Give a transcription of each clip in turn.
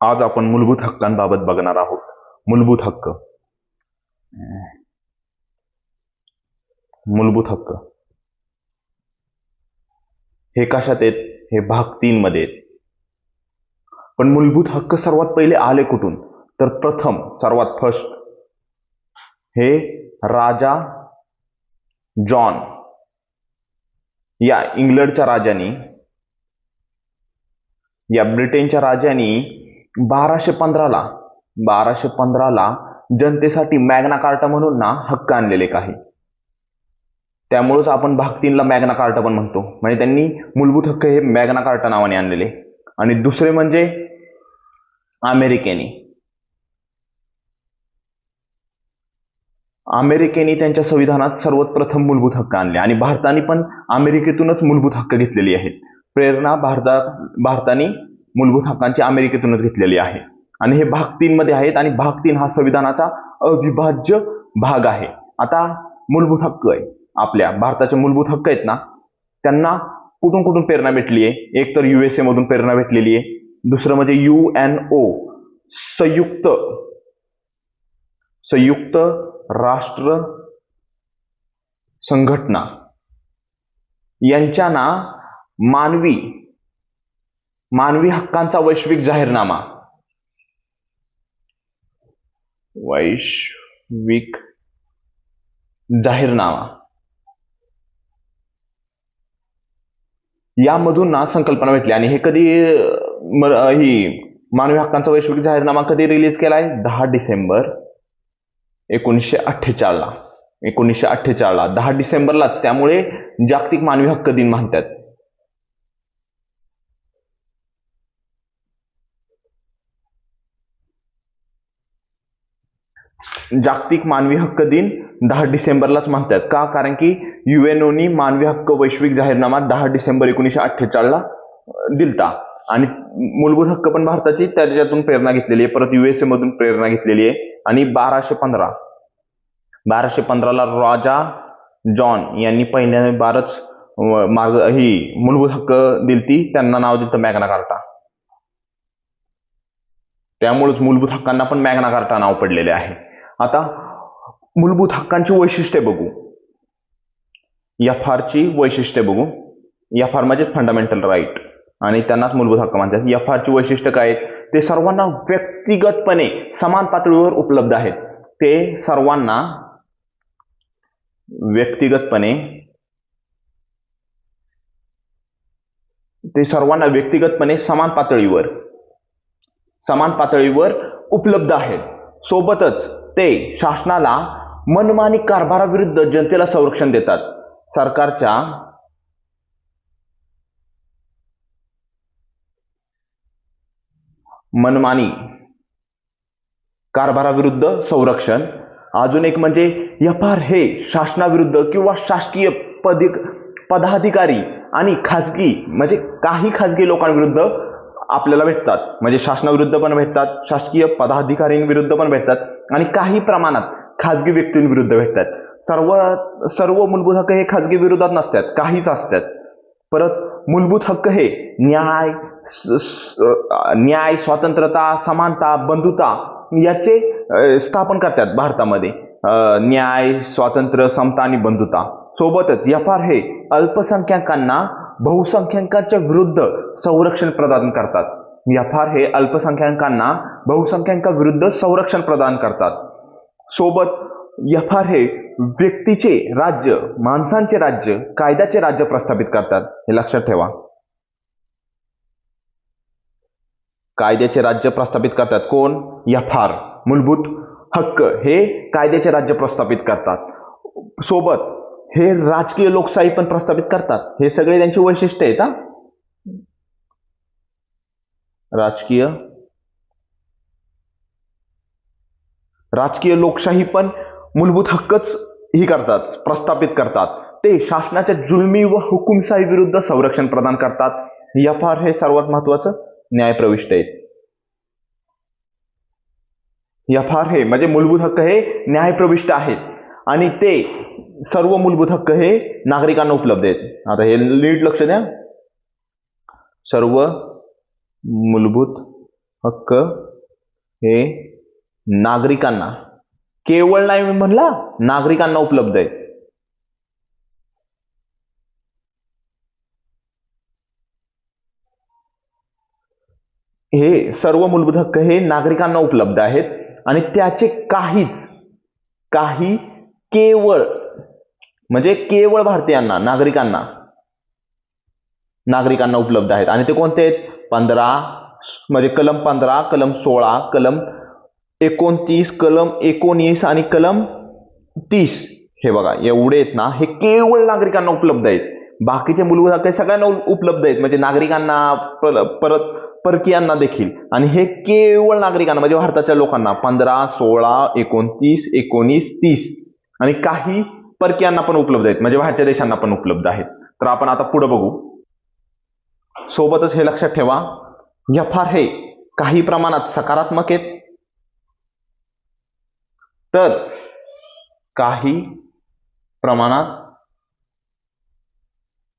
आज आपण मूलभूत हक्कांबाबत बघणार आहोत. मूलभूत हक्क. मूलभूत हक्क हे कशात आहेत? हे भाग 3 मध्ये आहेत. पण मूलभूत हक्क सर्वात पहिले आले कुठून? तर प्रथम सर्वात फर्स्ट हे राजा जॉन या इंग्लंडच्या राजाने, या ब्रिटनच्या राजाने 1215ला जनतेसाठी मॅग्ना कार्टा म्हणून ना हक्क आणलेले काही. त्यामुळेच आपण भाग 3 ला मॅग्ना कार्टा पण म्हणतो. म्हणजे त्यांनी मूलभूत हक्क हे मॅग्ना कार्टा नावाने आणलेले. आणि दुसरे म्हणजे अमेरिकेने त्यांच्या संविधानात सर्वात प्रथम मूलभूत हक्क आणले. आणि भारताने पण अमेरिकेतूनच मूलभूत हक्क घेतलेली आहेत. प्रेरणा भारताने मूलभूत हक्कांची अमेरिकेतूनच घेतलेली आहे. आणि हे भाग 3 मध्ये आहेत. आणि भाग 3 हा संविधानाचा अविभाज्य भाग आहे. आता मूलभूत हक्क आहे, आपल्या भारताचे मूलभूत हक्क आहेत ना, त्यांना कुठून कुठून प्रेरणा भेटली आहे? एक तर USA मधून प्रेरणा भेटलेली आहे. दुसरं म्हणजे UNO, संयुक्त राष्ट्र संघटना, यांच्या ना मानवी हक्कांचा वैश्विक जाहीरनामा यामधून ना संकल्पना भेटली. आणि हे कधी ही मानवी हक्कांचा वैश्विक जाहीरनामा कधी रिलीज केलाय? 10 डिसेंबर 1948ला. 10 डिसेंबरलाच. त्यामुळे जागतिक मानवी हक्क दिन म्हणतात. जागतिक मानवी हक्क दिन 10 डिसेंबरलाच म्हणतात. का? कारण की UNOनी मानवी हक्क वैश्विक जाहीरनामा 10 डिसेंबर 1948ला दिलता. आणि मूलभूत हक्क पण भारताची त्याच्यातून प्रेरणा घेतलेली आहे. परत USA मधून प्रेरणा घेतलेली आहे. आणि 1215ला राजा जॉन यांनी पहिल्या बारच ही मूलभूत हक्क दिलती. त्यांना नाव दिलं मॅग्ना कार्टा. त्यामुळेच मूलभूत हक्कांना पण मॅग्ना कार्टा नाव पडलेले आहे. आता मूलभूत हक्कांची वैशिष्ट्ये बघू. FR ची वैशिष्ट्ये बघू. FR म्हणजे फंडामेंटल राईट, आणि त्यांनाच मूलभूत हक्क म्हणतात. FR ची वैशिष्ट्य काय आहेत? ते सर्वांना व्यक्तिगतपणे समान पातळीवर उपलब्ध आहेत. ते सर्वांना व्यक्तिगतपणे समान पातळीवर उपलब्ध आहेत. सोबतच ते शासनाला मनमानी कारभाराविरुद्ध जनतेला संरक्षण देतात. सरकारच्या मनमानी कारभाराविरुद्ध संरक्षण. अजून एक म्हणजे FR हे शासनाविरुद्ध किंवा शासकीय पदाधिकारी आणि काही खाजगी लोकांविरुद्ध आपल्याला भेटतात. म्हणजे शासनाविरुद्ध पण भेटतात, शासकीय पदाधिकाऱ्यांविरुद्ध पण भेटतात, आणि काही प्रमाणात खाजगी व्यक्तींविरुद्ध भेटतात. सर्व मूलभूत हक्क हे खाजगी विरोधात नसतात, काहीच असतात. परत मूलभूत हक्क हे न्याय, स्वातंत्र्यता, समानता, बंधुता याचे स्थापन करतात भारतामध्ये. न्याय, स्वातंत्र्य, समता आणि बंधुता. सोबतच FR हे अल्पसंख्याकांना बहुसंख्याकांच्या विरुद्ध संरक्षण प्रदान करतात. FR हे अल्पसंख्याकांना बहुसंख्याकांविरुद्ध संरक्षण प्रदान करतात. सोबत FR हे व्यक्तीचे राज्य, माणसांचे राज्य, कायद्याचे राज्य प्रस्थापित करतात. हे लक्षात ठेवा. कायद्याचे राज्य प्रस्थापित करतात कोण? FR. मूलभूत हक्क हे कायद्याचे राज्य प्रस्थापित करतात. सोबत हे राजकीय लोकशाही पण प्रस्थापित करतात. हे सगळे त्यांची वैशिष्ट्य आहेत. राजकीय लोकशाही पण मूलभूत हक्कच प्रस्थापित करतात. ते शासनाच्या जुलमी व हुकुमशाही विरुद्ध संरक्षण प्रदान करतात. FR हे सर्वात महत्वाचं न्यायप्रविष्ट आहेत. FR हे म्हणजे मूलभूत हक्क हे न्यायप्रविष्ट आहेत. आणि ते सर्व मूलभूत हक्क हे नागरिकांना उपलब्ध आहेत. आता हे नीट लक्ष द्या. सर्व मूलभूत हक्क हे नागरिकांना, केवळ नाही म्हणला, नागरिकांना उपलब्ध आहेत. हे सर्व मूलभूत हक्क हे नागरिकांना उपलब्ध आहेत आणि त्याचे काही केवळ म्हणजे केवळ भारतीयांना, नागरिकांना उपलब्ध आहेत. आणि ते कोणते आहेत? 15 म्हणजे कलम 15, कलम 16, कलम 29, कलम 19 आणि कलम 30. हे बघा एवढे आहेत ना, हे केवळ नागरिकांना उपलब्ध आहेत. बाकीचे मूलभूत हक्क सगळ्यांना उपलब्ध आहेत, म्हणजे नागरिकांना, परत परकीयांना देखील. आणि हे केवळ नागरिकांना म्हणजे भारताच्या लोकांना 15, 16, 29, 19, 30 आणि काही परकीयांना पण उपलब्ध आहेत, म्हणजे बाहेरच्या देशांना पण उपलब्ध आहेत. तर आपण आता पुढे बघू. सोबतच हे लक्षात ठेवा, एफआर हे काही प्रमाणात सकारात्मक आहेत, तर काही प्रमाणात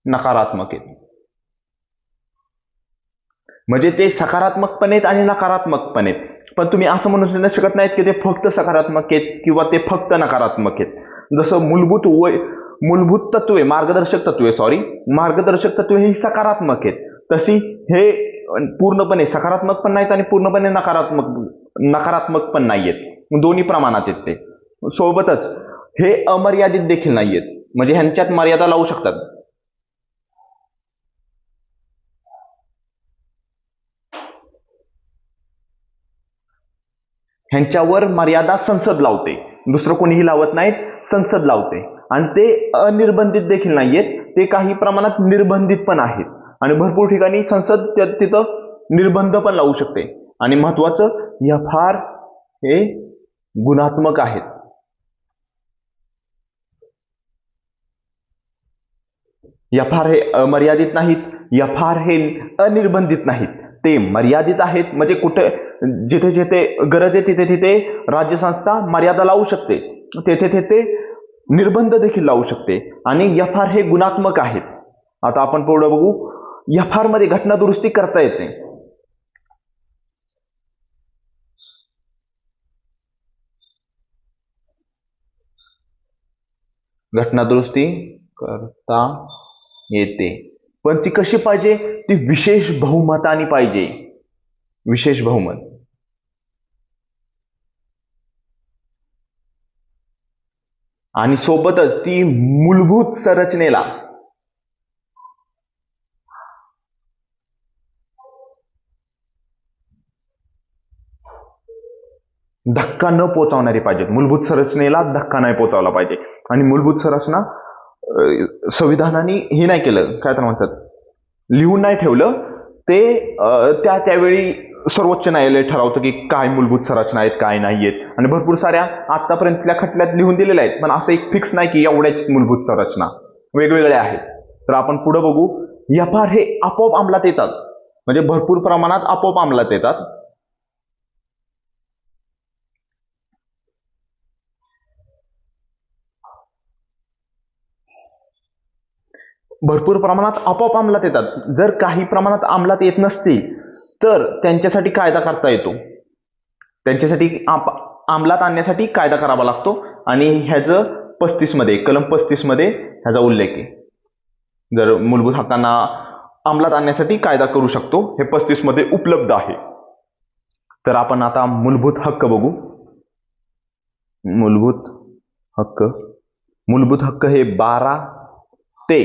नकारात्मक आहेत. म्हणजे ते सकारात्मक पण आहेत आणि नकारात्मक पण आहेत. पण तुम्ही असं म्हणू शकत नाहीत की ते फक्त सकारात्मक आहेत किंवा ते फक्त नकारात्मक आहेत. जसं मूलभूत तत्वे, मार्गदर्शक तत्वे ही सकारात्मक आहेत, तशी हे पूर्णपणे सकारात्मक पण नाहीत आणि पूर्णपणे नकारात्मक पण नाहीयेत. दोन्ही प्रमाणात आहेत ते. सोबतच हे अमर्यादित देखील नाहीयेत, म्हणजे ह्यांच्यात मर्यादा लावू शकतात. ह्यांच्यावर मर्यादा संसद लावते, दुसरं कोणीही लावत नाहीत, संसद लावते. आणि ते अनिर्बंधित देखील नाहीयेत, ते काही प्रमाणात निर्बंधित पण आहेत. आणि भरपूर ठिकाणी संसद तिथं निर्बंध पण लावू शकते. आणि महत्वाचं, एफआर हे गुणात्मक आहेत. एफआर हे अमर्यादित नाहीत, एफआर हे अनिर्बंधित नाहीत, ते मर्यादित आहेत. म्हणजे कुठे जिथे जिथे गरज आहे तिथे तिथे राज्य संस्था मर्यादा लावू शकते, तेथे तेथे निर्बंध देखील लावू शकते. आणि एफआर हे गुणात्मक आहेत. आता आपण पुढे बघू. एफआर मध्ये घटना दुरुस्ती करता येते. घटना दुरुस्ती करता येते, पण ती कशी पाहिजे? ती विशेष बहुमताने पाहिजे, विशेष बहुमत. आणि सोबतच ती मूलभूत संरचनेला धक्का न पोहोचवणारी पाहिजेत. मूलभूत संरचनेला धक्का नाही पोहोचवला पाहिजे. आणि मूलभूत संरचना संविधानाने हे नाही केलं, काय तर म्हणतात, लिहून नाही ठेवलं, ते त्यावेळी सर्वोच्च न्यायालय ठरवतं की काय मूलभूत संरचना आहेत, काय नाही आहेत. आणि भरपूर साऱ्या आतापर्यंतल्या खटल्यात लिहून दिलेल्या आहेत, पण असं एक फिक्स नाही की एवढ्याच मूलभूत संरचना, वेगवेगळ्या आहेत. तर आपण पुढे बघू. एफआर हे आपोआप अंमलात येतात, म्हणजे भरपूर प्रमाणात आपोआप अंमलात येतात. भरपूर प्रमाणात आपोआप अंमलात येतात. जर काही प्रमाणात अंमलात येत नसतील तर त्यांच्यासाठी कायदा करता येतो. त्यांच्यासाठी अंमलात आणण्यासाठी कायदा करावा लागतो. आणि ह्याचं 35 मध्ये, कलम 35 मध्ये ह्याचा उल्लेख आहे. जर मूलभूत हक्कांना अंमलात आणण्यासाठी कायदा करू शकतो, हे 35 मध्ये उपलब्ध आहे. तर आपण आता मूलभूत हक्क बघू. मूलभूत हक्क हे 12 ते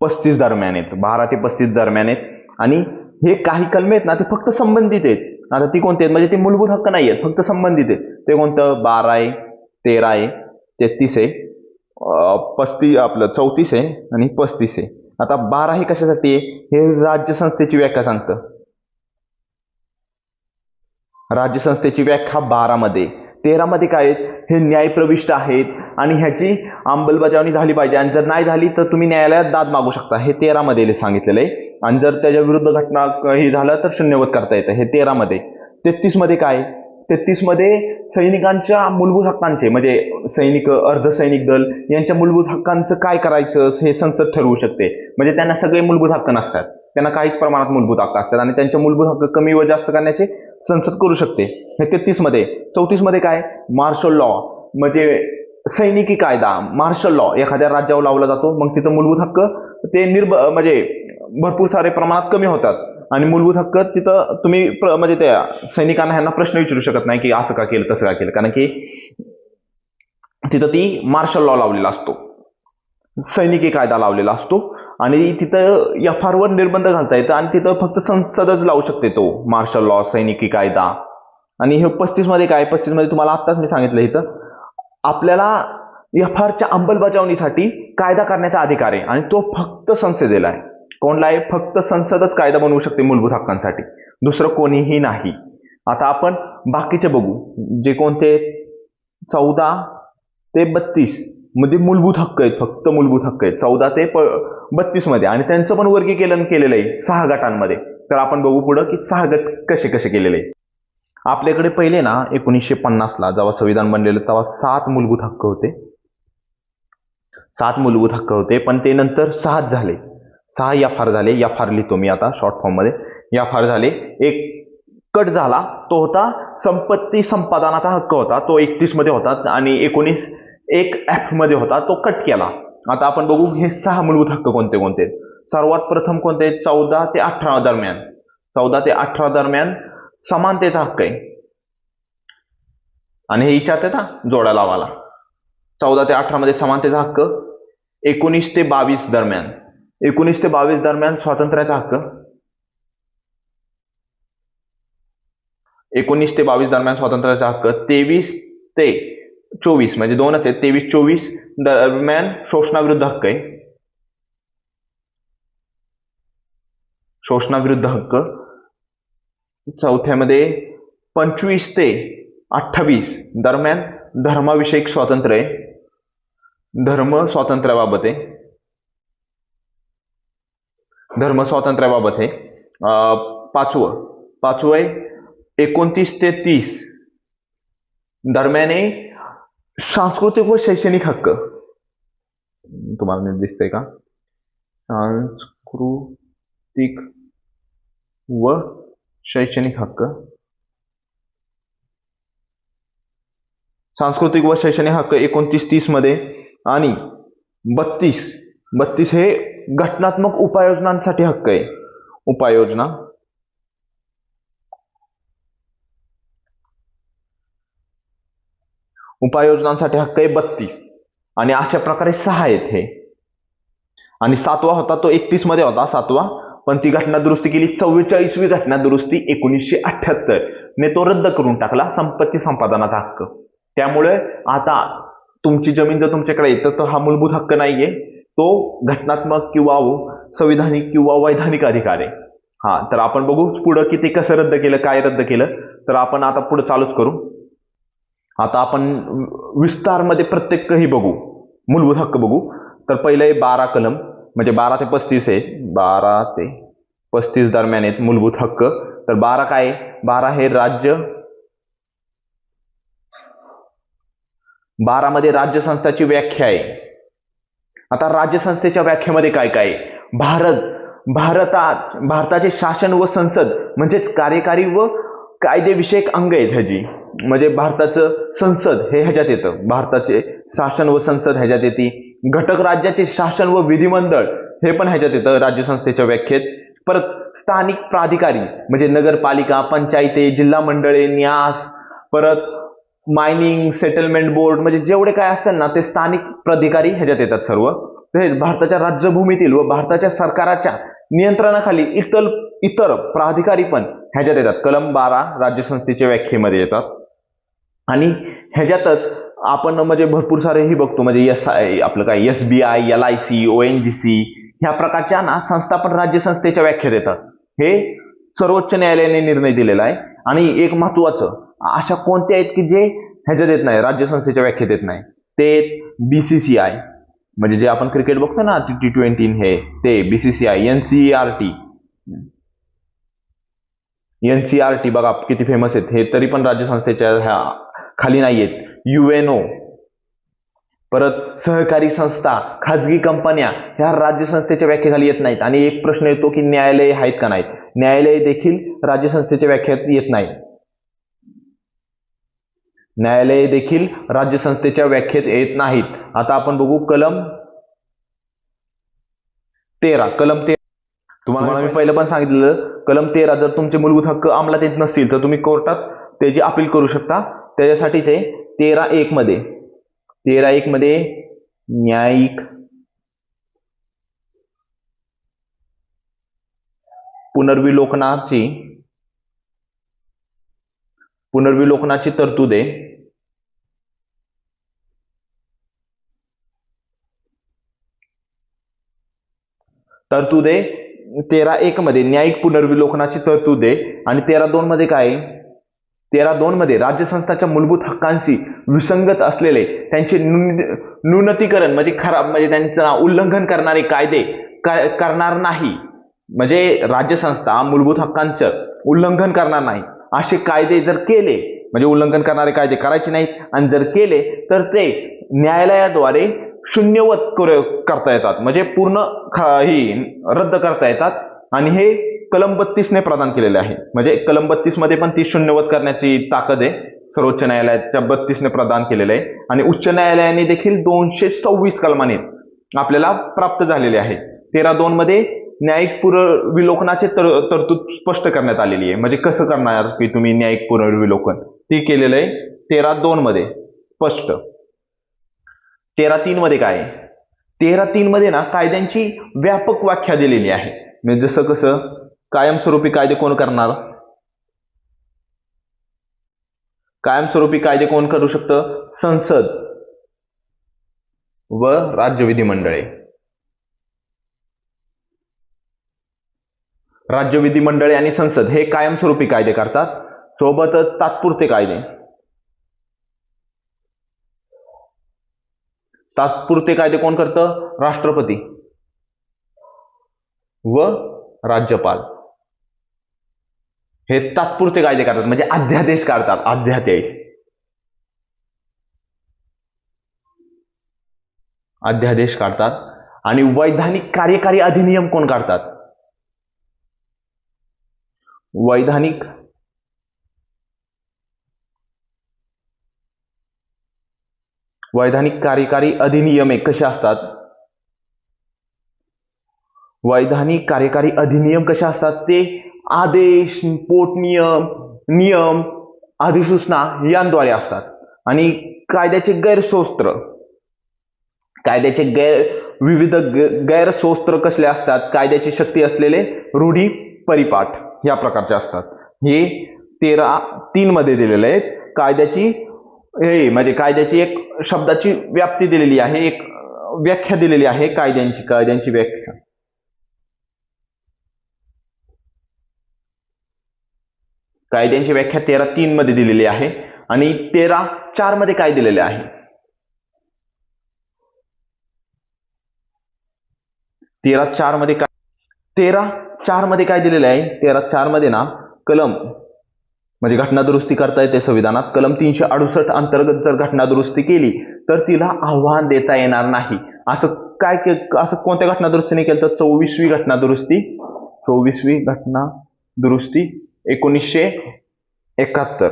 35 दरम्यान आहेत. 12 ते 35 दरम्यान आहेत. आणि हे काही कलमे आहेत ना, ते फक्त संबंधित आहेत. आता ती कोणते आहेत? म्हणजे ते मूलभूत हक्क नाही आहेत, फक्त संबंधित आहेत. ते कोणतं? 12 आहे, 13 आहे, 33 आहे, 34 आहे आणि 35 आहे. आता 12 हे कशासाठी आहे? हे राज्यसंस्थेची व्याख्या सांगतं. राज्यसंस्थेची व्याख्या 12 मध्ये. 13 मध्ये काय आहेत? हे न्यायप्रविष्ट आहेत आणि ह्याची अंमलबजावणी झाली पाहिजे, आणि जर नाही झाली तर तुम्ही न्यायालयात दाद मागू शकता, हे 13 मध्ये सांगितलेलं आहे. आणि जर त्याच्या विरुद्ध घटना हे झालं तर शून्यवत करता येतं, हे 13 मध्ये. 33 मध्ये काय? 33 मध्ये सैनिकांच्या मूलभूत हक्कांचे, म्हणजे सैनिक, अर्धसैनिक दल यांच्या मूलभूत हक्कांचं काय करायचं हे संसद ठरवू शकते. म्हणजे त्यांना सगळे मूलभूत हक्क नसतात, त्यांना काहीच प्रमाणात मूलभूत हक्क असतात आणि त्यांचे मूलभूत हक्क कमी व जास्त करण्याचे संसद करू शकते. हे 33 मध्ये. 34 मध्ये काय, मार्शल लॉ म्हणजे सैनिकी कायदा, मार्शल लॉ एखाद्या राज्यावर लावला जातो. मग तिथं मूलभूत हक्क ते म्हणजे भरपूर सारे प्रमाणात कमी होतात आणि मूलभूत हक्क तिथं तुम्ही म्हणजे त्या सैनिकांना ह्यांना प्रश्न विचारू शकत नाही की असं का केलं तसं का केलं, कारण की तिथं ती मार्शल लॉ लावलेला असतो, सैनिकी कायदा लावलेला असतो आणि तिथं FR वर निर्बंध घालता येतं आणि तिथं फक्त संसदच लावू शकते तो मार्शल लॉ, सैनिकी कायदा. आणि हे 35 मध्ये काय, 35 मध्ये तुम्हाला आत्ताच मी सांगितलं इथं आपल्याला FRच्या अंमलबजावणीसाठी कायदा करण्याचा अधिकार आहे आणि तो फक्त संसदेला आहे. कोणला आहे, फक्त संसदच कायदा बनवू शकते मूलभूत हक्कांसाठी, दुसरं कोणीही नाही. आता आपण बाकीचे बघू, जे कोणते 14 ते 32 मध्ये मूलभूत हक्क आहेत, फक्त मूलभूत हक्क आहेत 14 ते 32 मध्ये आणि त्यांचं पण वर्गीकरण केलेलं आहे 6 गटांमध्ये. तर आपण बघू पुढं की 6 गट कसे कसे केलेले आहे. आपल्याकडे पहिले ना 1950 ला जेव्हा संविधान बनलेलं तेव्हा 7 मूलभूत हक्क होते, 7 मूलभूत हक्क होते, पण ते नंतर 6 झाले, 6 FR झाले. FR लिहितो मी आता शॉर्ट फॉर्म मध्ये, FR झाले. एक कट झाला, तो होता संपत्ती संपादनाचा हक्क होता, तो 31 मध्ये होता आणि 19 एक F मध्ये होता, तो कट केला. आता आपण बघू हे 6 मूलभूत हक्क कोणते कोणते. सर्वात प्रथम कोणते, 14 ते 18 दरम्यान, 14 ते 18 दरम्यान समानतेचा हक्क आहे आणि हे विचारते ना जोडा लावाला. 14 ते 18 मध्ये समानतेचा हक्क. 19 ते 22 दरम्यान, 19 ते 22 दरम्यान स्वातंत्र्याचा हक्क. 19 ते 22 दरम्यान स्वातंत्र्याचा हक्क. 23 ते 24 म्हणजे दोनच आहेत, 23-24 दरम्यान शोषणाविरुद्ध हक्क आहे, शोषणाविरुद्ध हक्क. चौथ्यामध्ये 25 ते 28 दरम्यान धर्माविषयक स्वातंत्र्य आहे, धर्म स्वातंत्र्याबाबत आहे, धर्म स्वातंत्र्याबाबत आहे. पाचवं आहे 29 ते 30 दरम्यान आहे सांस्कृतिक व शैक्षणिक हक्क. तुम्हाला नीट दिसतंय का, सांस्कृतिक व शैक्षणिक हक्क, सांस्कृतिक व शैक्षणिक हक्क 29-30 मध्ये. आणि 32 हे घटनात्मक उपाययोजनांसाठी हक्क आहे, उपाययोजनांसाठी हक्क आहे 32 आणि अशा प्रकारे 6 आहेत हे. आणि 7वा होता तो 31 मध्ये होता 7वा, पण ती घटना दुरुस्ती केली, 44वी घटना दुरुस्ती 1978 ने तो रद्द करून टाकला, संपत्ती संपादनाचा हक्क. त्यामुळे आता तुमची जमीन जर तुमच्याकडे येतं तर हा मूलभूत हक्क नाहीये, तो घटनात्मक किंवा संविधानिक किंवा वैधानिक अधिकार आहे. हा, तर आपण बघू पुढं की ते कसं रद्द केलं, काय रद्द केलं, तर आपण आता पुढे चालूच करू. आता आपण विस्तार मध्ये प्रत्येक ही बघू, मूलभूत हक्क बघू. तर पहिले 12 कलम म्हणजे 12 ते 35 आहे, 12 ते 35 दरम्यान आहेत मूलभूत हक्क. तर 12 काय, 12 हे राज्य, 12 मध्ये राज्यसंस्थाची व्याख्या आहे. आता राज्यसंस्थेच्या व्याख्येमध्ये काय काय, भारताचे शासन व संसद म्हणजेच कार्यकारी व कायदेविषयक अंग आहेत ह्याची, म्हणजे भारताचं संसद हे ह्याच्यात येतं, भारताचे शासन व संसद ह्याच्यात येते. घटक राज्याचे शासन व विधिमंडळ हे पण ह्याच्यात येतं राज्यसंस्थेच्या व्याख्येत. परत स्थानिक प्राधिकारी म्हणजे नगरपालिका, पंचायते, जिल्हा मंडळे, न्यास, परत मायनिंग सेटलमेंट बोर्ड म्हणजे जेवढे काय असतात ना ते स्थानिक प्राधिकारी ह्याच्यात येतात सर्व. हे भारताच्या राज्यभूमीतील व भारताच्या सरकाराच्या नियंत्रणाखाली इतर प्राधिकारी पण ह्याच्यात येतात. कलम 12 राज्यसंस्थेच्या व्याख्येमध्ये येतात. आणि ह्याच्यातच आपण म्हणजे भरपूर सारे ही बघतो, म्हणजे आपलं काय SBI, LIC, ONGC ह्या प्रकारच्या ना संस्था पण राज्यसंस्थेच्या व्याख्येत येतात. हे सर्वोच्च न्यायालयाने निर्णय दिलेला आहे. आणि एक महत्वाचं, अशा कोणत्या आहेत की जे ह्याच्यात येत नाही, राज्यसंस्थेच्या व्याख्येत येत नाही, ते BCCI म्हणजे जे आपण क्रिकेट बघतो ना T20 हे, ते BCCI, NCERT बघा किती फेमस आहेत हे, तरी पण राज्यसंस्थेच्या ह्या खाली नाही आहेत. UNO, परत सहकारी संस्था, खाजगी कंपन्या ह्या राज्यसंस्थेच्या व्याख्येखाली येत नाहीत. आणि एक प्रश्न येतो की न्यायालय आहेत का नाहीत, न्यायालय देखील राज्यसंस्थेच्या व्याख्येत येत नाहीत. न्यायालये देखील राज्यसंस्थेच्या व्याख्येत येत नाहीत. आता आपण बघू कलम 13. कलम 13 तुम्हाला मी पहिलं पण सांगितलेलं, कलम 13 जर तुमचे मूलभूत हक्क अंमलात येत नसतील तर तुम्ही कोर्टात त्याची अपील करू शकता. त्याच्यासाठीच आहे 13.1 मध्ये 13.1 मध्ये न्यायिक पुनर्विलोकनाची तरतूद आहे. तरतूद आहे 13.1 मध्ये न्यायिक पुनर्विलोकनाची तरतूद आहे. आणि 13.2 मध्ये काय आहे? 13.2 मध्ये राज्यसंस्थांच्या मूलभूत हक्कांशी विसंगत असलेले त्यांचे न्यूनतीकरण म्हणजे खराब म्हणजे त्यांचं उल्लंघन करणारे कायदे करणार नाही. म्हणजे राज्यसंस्था मूलभूत हक्कांचं उल्लंघन करणार नाही असे कायदे जर केले, म्हणजे उल्लंघन करणारे कायदे करायचे नाहीत, आणि जर केले तर ते न्यायालयाद्वारे शून्यवत करता येतात, म्हणजे पूर्ण ही रद्द करता येतात. आणि हे कलम 32 ने प्रदान केलेले आहे. म्हणजे कलम 32 मध्ये पण ती शून्यवत करण्याची ताकद आहे. सर्वोच्च न्यायालयाच्या 32 ने प्रदान केलेले आहे. आणि उच्च न्यायालयाने देखील 226 कलमाने आपल्याला प्राप्त झालेले आहे. 13.2 मध्ये न्यायिक पुनर्विलोकनाचे तरतूद स्पष्ट करण्यात आलेली आहे. म्हणजे कसं करणार की तुम्ही न्यायिक पुनर्विलोकन ती केलेलं आहे 13.2 मध्ये स्पष्ट. 13.3 मध्ये काय? 13.3 मध्ये ना कायद्यांची व्यापक व्याख्या दिलेली आहे. म्हणजे जसं कसं कायमस्वरूपी कायदे कोण करणार? कायमस्वरूपी कायदे कोण करू शकतं? संसद व राज्य विधिमंडळे. राज्य विधिमंडळे आणि संसद हे कायमस्वरूपी कायदे करतात. सोबतच तात्पुरते कायदे कोण करतं? राष्ट्रपती व राज्यपाल हे तात्पुरते कायदे करतात, म्हणजे अध्यादेश काढतात. अध्यादेश काढतात. आणि वैधानिक कार्यकारी अधिनियम कोण काढतात? वैधानिक कार्यकारी अधिनियम कसे असतात? वैधानिक कार्यकारी अधिनियम कसे असतात? ते आदेश, नियम, अधिसूचना यांद्वारे असतात. आणि कायद्याचे विविध गैरसोस्त्र कसले असतात? कायद्याची शक्ती असलेले रूढी परिपाठ या प्रकारचे असतात. हे 13.3 मध्ये दिलेले आहेत. कायद्याची एक शब्दाची व्याप्ती दिलेली आहे, एक व्याख्या दिलेली आहे कायद्यांची व्याख्या. कायद्यांची व्याख्या 13.3 मध्ये दिलेली आहे. आणि 13.4 मध्ये काय दिलेले आहे? 13.4 मध्ये काय? 13.4 मध्ये काय दिलेलं आहे? 13.4 मध्ये ना कलम म्हणजे घटना दुरुस्ती करता येते संविधानात. कलम 368 अंतर्गत जर घटना दुरुस्ती केली तर तिला आव्हान देता येणार नाही. असं कोणत्या घटना दुरुस्तीने केलं तर 24वी घटना दुरुस्ती 1971.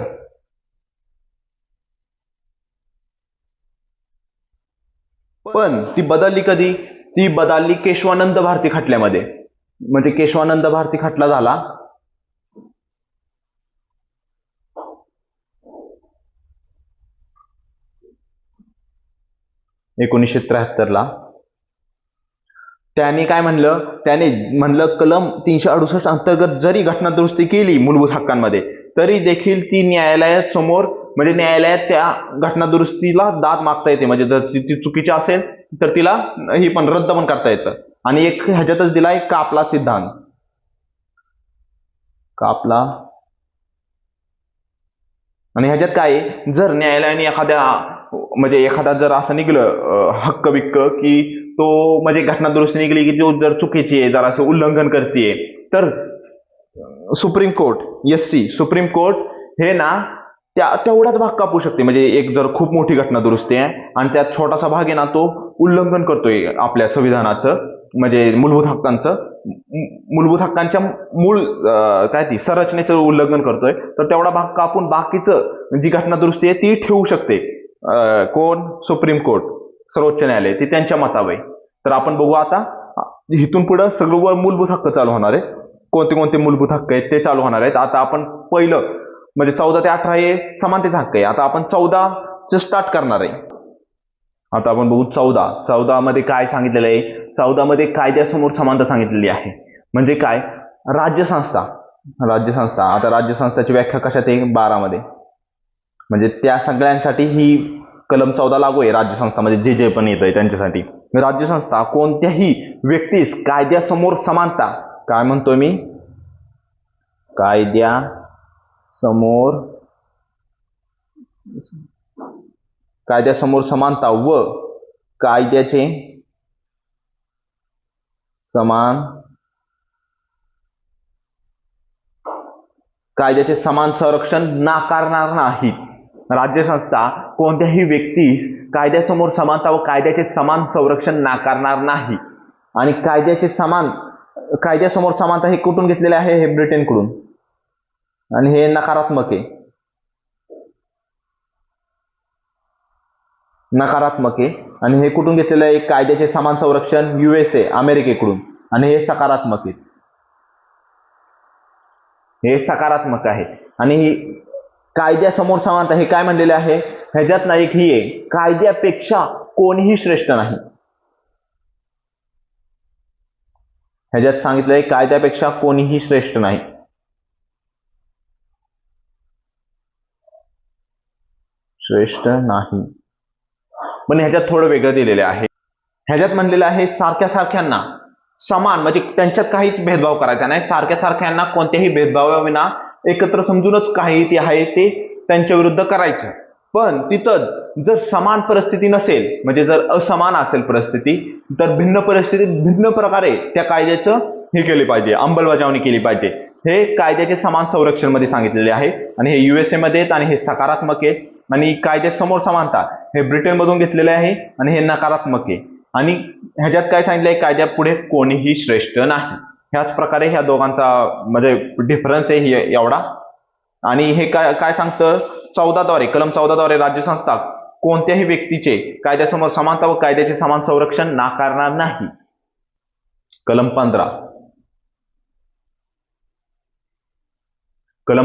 पण ती बदलली कधी? ती बदलली केशवानंद भारती खटल्यामध्ये. म्हणजे केशवानंद भारती खटला झाला 1973 ला. त्याने काय म्हणलं? त्याने म्हणलं कलम 368 अंतर्गत जरी घटना दुरुस्ती केली मूलभूत हक्कांमध्ये तरी देखील ती न्यायालयासमोर म्हणजे न्यायालयात त्या घटना दुरुस्तीला दाद मागता येते. म्हणजे जर ती चुकीची असेल तर तिला ही पण रद्द पण करता येतं. आणि एक ह्याच्यातच दिलाय कापला सिद्धांत. आणि ह्याच्यात काय? जर न्यायालयाने एखादा जर असं निघलं हक्क बिक्क की तो म्हणजे घटना दुरुस्ती निघली की तो जर चुकीची आहे, जर असं उल्लंघन करते, तर सुप्रीम कोर्ट हे ना तेवढाच भाग कापू शकते. म्हणजे एक जर खूप मोठी घटना दुरुस्ती आहे आणि त्यात छोटासा भाग आहे ना तो उल्लंघन करतोय आपल्या संविधानाचं, म्हणजे मूलभूत हक्कांच्या मूळ काय ती संरचनेचं उल्लंघन करतोय, तर तेवढा भाग कापून बाकीचं जी घटनादुरुस्ती आहे ती ठेवू शकते. कोण? सुप्रीम कोर्ट, सर्वोच्च न्यायालय, ते त्यांच्या मतावर आहे. तर आपण बघू आता इथून पुढे सगळं मूलभूत हक्क चालू होणार आहेत. कोणते कोणते मूलभूत हक्क आहेत ते चालू होणार आहेत. आता आपण पहिलं म्हणजे 14 ते 18 हे समानतेचा हक्क आहे. आता आपण 14 स्टार्ट करणार आहे. आता आपण बघू 14 मध्ये काय सांगितलेलं आहे. 14 मध्ये कायद्यासमोर समानता सांगितलेली आहे. म्हणजे काय? राज्यसंस्था. आता राज्यसंस्थाची व्याख्या कशात आहे? 12 मध्ये. म्हणजे त्या सगळ्यांसाठी ही कलम 14 लागू आहे. राज्यसंस्था म्हणजे जे पण येत आहे त्यांच्यासाठी. राज्यसंस्था कोणत्याही व्यक्तीस कायद्यासमोर समानता, काय म्हणतोय मी? कायद्यासमोर समानता व कायद्याचे समान संरक्षण नाकारणार नाहीत. राज्यसंस्था कोणत्याही व्यक्तीस कायद्यासमोर समानता व कायद्याचे समान संरक्षण नाकारणार नाही. आणि कायद्यासमोर समानता हे कुठून घेतलेले आहे? हे ब्रिटनकडून. आणि हे नकारात्मक आहे. आणि हे कुठून घेतलेलं आहे? कायद्याचे समान संरक्षण USA, अमेरिकेकडून. आणि हे सकारात्मक आहे. आणि कायद्यासमोर समानता हे काय म्हणलेले आहे? ह्याच्यात ना एक ही आहे, कायद्यापेक्षा कोणीही श्रेष्ठ नाही. ह्याच्यात सांगितलंय कायद्यापेक्षा कोणीही श्रेष्ठ नाही. पण ह्याच्यात थोडं वेगळं दिलेलं आहे. ह्याच्यात म्हणलेलं आहे सारख्या सारख्यांना समान, म्हणजे त्यांच्यात काहीच भेदभाव करायचा नाही. सारख्या सारख्यांना कोणत्याही भेदभावाविना एकत्र समजूनच काही ते आहे ते त्यांच्या विरुद्ध करायचं. पण तिथं जर समान परिस्थिती नसेल, म्हणजे जर असमान असेल परिस्थिती, तर भिन्न परिस्थितीत भिन्न प्रकारे त्या कायद्याचं हे केले पाहिजे, अंमलबजावणी केली पाहिजे. हे कायद्याचे समान संरक्षण मध्ये सांगितलेले आहे. आणि हे USA मध्ये आहेत आणि हे सकारात्मक आहे. आणि कायद्यासमोर समानता हे ब्रिटन मधून घेतलेले आहे आणि हे नकारात्मक आहे. आणि ह्याच्यात काय सांगितलंय? कायद्यापुढे कोणीही श्रेष्ठ नाही. ह्याच प्रकारे ह्या दोघांचा म्हणजे डिफरन्स आहे एवढा. आणि हे काय सांगतं? 14 द्वारे, कलम 14 द्वारे राज्यसंस्था कोणत्याही व्यक्तीचे कायद्यासमोर समानता व कायद्याचे समान संरक्षण नाकारणार नाही. कलम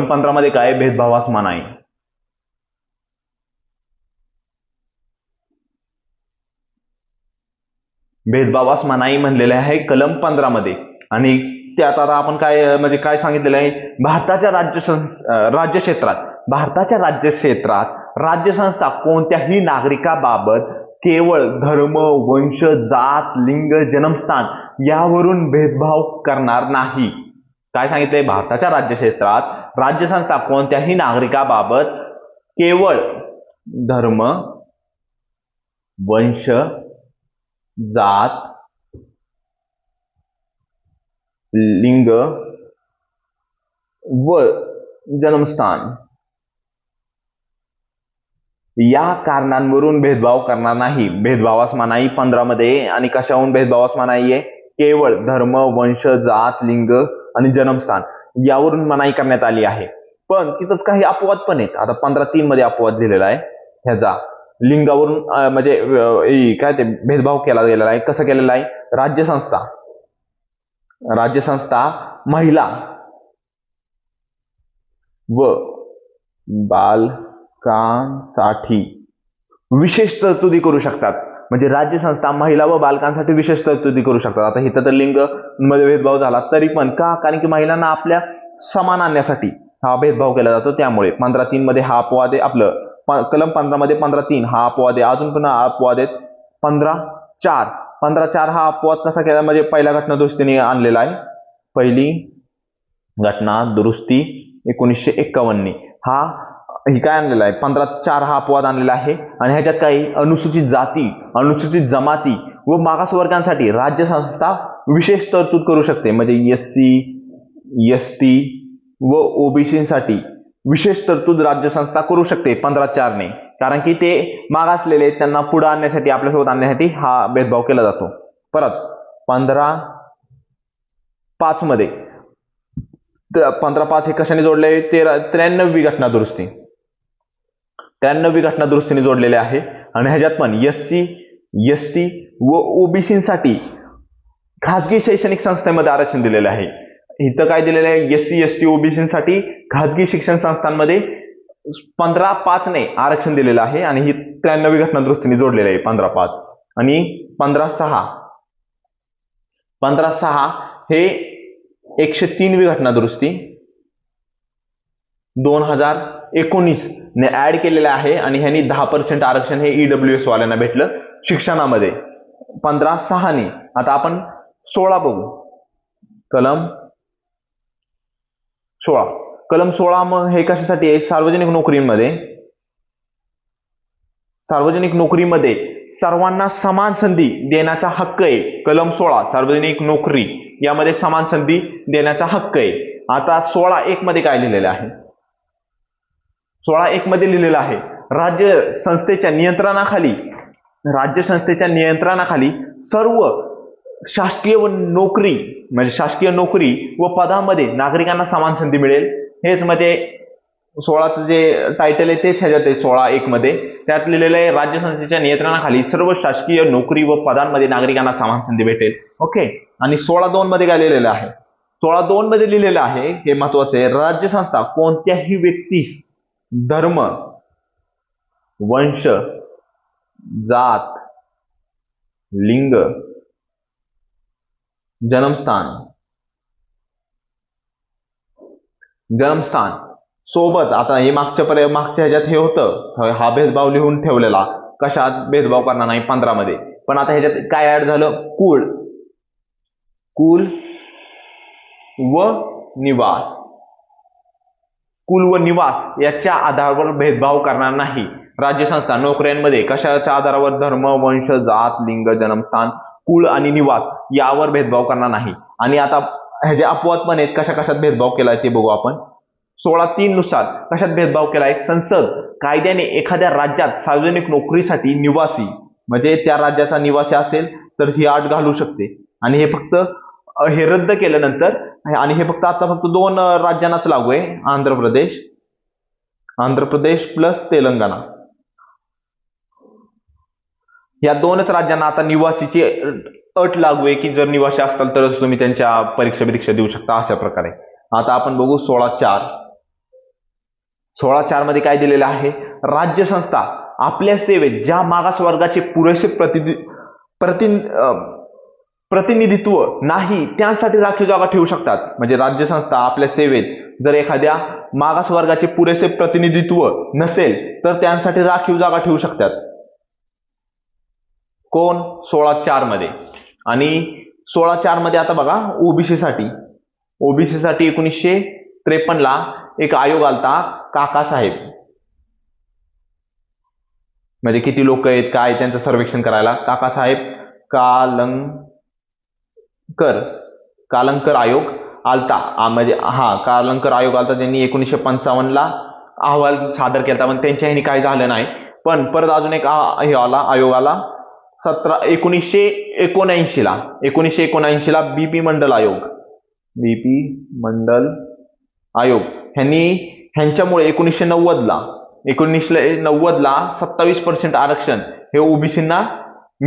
15 मध्ये काय? भेदभावास मनाई. भेदभावास मनाई म्हणलेले आहे कलम 15 मध्ये. आणि त्यात आता आपण काय सांगितलेलं आहे? भारताच्या राज्यक्षेत्रात राज्यसंस्था कोणत्याही नागरिकाबाबत केवळ धर्म, वंश, जात, लिंग, जन्मस्थान यावरून भेदभाव करणार नाही. काय सांगितलंय? भारताच्या राज्यक्षेत्रात राज्यसंस्था कोणत्याही नागरिकाबाबत केवळ धर्म, वंश, जात, लिंग व जन्मस्थान या कारणांवरून भेदभाव करणार नाही. भेदभावास मनाई 15 मध्ये. आणि कशाहून भेदभावास मनाई आहे? केवळ धर्म, वंश, जात, लिंग आणि जन्मस्थान यावरून मनाई करण्यात आली आहे. पण तिथंच काही अपवाद पण आहेत. आता 15(3) मध्ये अपवाद दिलेला आहे. ह्याचा लिंगावरून म्हणजे काय ते भेदभाव केला गेलेला आहे. कसं केलेला आहे? राज्यसंस्था महिला व बालकांसाठी विशेष तरतुदी करू शकतात. म्हणजे राज्यसंस्था महिला व बालकांसाठी विशेष तरतुदी करू शकतात. आता इथं तर लिंग मध्ये भेदभाव झाला तरी पण का? कारण की महिलांना आपल्या समान आणण्यासाठी हा भेदभाव केला जातो. त्यामुळे 15(3) मध्ये हा अपवाद आहे. आपलं कलम 15 मध्ये 15(3) हा अपवाद आहे. अजून पण अपवाद आहेत. 15(4) हा अपवाद कसा केला? म्हणजे पहिल्या घटना दुरुस्तीने आणलेला आहे. पहिली घटना दुरुस्ती 1951 ही काय आणलेला आहे? 15(4) हा अपवाद आणलेला आहे. आणि ह्याच्यात काही अनुसूचित जाती, अनुसूचित जमाती व मागासवर्गांसाठी राज्यसंस्था विशेष तरतूद करू शकते. म्हणजे SC, ST व OBC साठी विशेष तरतूद राज्यसंस्था करू शकते 15(4) ने. कारण की ते मागासलेले त्यांना पुढे आणण्यासाठी, आपल्यासोबत आणण्यासाठी हा भेदभाव केला जातो. परत 15.5 मध्ये 15.5 हे कशाने जोडले? 93वी घटना दुरुस्ती, 93वी घटना दुरुस्तीने जोडलेले आहे. आणि ह्याच्यात पण SC ST व ओबीसीसाठी खाजगी शैक्षणिक संस्थेमध्ये आरक्षण दिलेलं आहे. इथं काय दिलेलं आहे? SC ST ओबीसीसाठी खाजगी शिक्षण संस्थांमध्ये 15.5 ने आरक्षण दिलेलं आहे आणि ही 93वी घटना दुरुस्तीने जोडलेलं आहे 15.5. आणि 15.6 हे 103वी घटना दुरुस्ती 2019 ने ऍड केलेलं आहे आणि ह्यांनी 10% आरक्षण हे EWS वाल्यांना भेटलं शिक्षणामध्ये 15.6 ने. आता आपण 16 बघू. कलम 16 मग हे कशासाठी आहे? सार्वजनिक नोकरीमध्ये सर्वांना समान संधी देण्याचा हक्क आहे. कलम 16 सार्वजनिक नोकरी यामध्ये समान संधी देण्याचा हक्क आहे. आता 16.1 मध्ये काय लिहिलेलं आहे? 16.1 मध्ये लिहिलेलं आहे राज्य संस्थेच्या नियंत्रणाखाली सर्व शासकीय नोकरी म्हणजे शासकीय नोकरी व पदामध्ये नागरिकांना समान संधी मिळेल. हेच मध्ये 16चं जे टायटल आहे तेच ह्याच्यात आहे 16.1 मध्ये. त्यात लिहिलेलं आहे राज्य संस्थेच्या नियंत्रणाखाली सर्व शासकीय नोकरी व पदांमध्ये नागरिकांना समान संधी भेटेल. ओके. आणि 16.2 मध्ये काय लिहिलेलं आहे? 16.2 मध्ये लिहिलेलं आहे, हे महत्वाचं आहे, राज्य संस्था कोणत्याही व्यक्तीस धर्म, वंश, जात, लिंग, जन्मस्थान सोबत, आता हे मागच्या ह्याच्यात हे होतं, हा भेदभाव लिहून ठेवलेला, कशात भेदभाव करणार नाही 15 मध्ये. पण आता ह्याच्यात काय ऍड झालं? कुळ व निवास याच्या आधारावर भेदभाव करणार नाही. राज्य संस्था नोकऱ्यांमध्ये कशाच्या आधारावर? धर्म, वंश, जात, लिंग, जन्मस्थान, कुळ आणि निवास यावर भेदभाव करणार नाही. आणि आता ह्याचे अपवाद पण आहेत, कशात भेदभाव केलाय ते बघू आपण. 16.3 नुसार कशात भेदभाव केलाय? संसद कायद्याने एखाद्या राज्यात सार्वजनिक नोकरीसाठी निवासी म्हणजे त्या राज्याचा निवासी असेल तर ही अट घालू शकते. आणि हे फक्त हे रद्द केल्यानंतर, आणि हे फक्त 2 राज्यांनाच लागू आहे, आंध्र प्रदेश प्लस तेलंगणा, या 2च राज्यांना आता निवासीची अट लागू आहे की जर निवासी असताल तरच तुम्ही त्यांच्या परीक्षा देऊ शकता, अशा प्रकारे. आता आपण बघू 16.4 मध्ये काय दिलेलं आहे? राज्य संस्था आपल्या सेवेत ज्या मागासवर्गाचे पुरेसे प्रतिनिधित्व नाही त्यांसाठी राखीव जागा ठेवू शकतात. म्हणजे राज्य संस्था आपल्या सेवेत जर एखाद्या मागासवर्गाचे पुरेसे प्रतिनिधित्व नसेल तर त्यांसाठी राखीव जागा ठेवू शकतात. कोण? 16.4 मध्ये. आणि 16.4 मध्ये आता बघा ओबीसी साठी 1953 ला एक आयोग आलता, काकासाहेब, म्हणजे किती लोक आहेत काय त्यांचं सर्वेक्षण करायला, काकासाहेब कालंकर आयोग आलता. म्हणजे कालंकर आयोग आलता, त्यांनी 1955 ला अहवाल सादर केला, पण त्यांच्या ह्यानी काय झालं नाही. पण परत अजून एक आयोग आला 1979 ला बीपी मंडल आयोग ह्यांच्यामुळे 1990 ला 27% आरक्षण हे ओबीसींना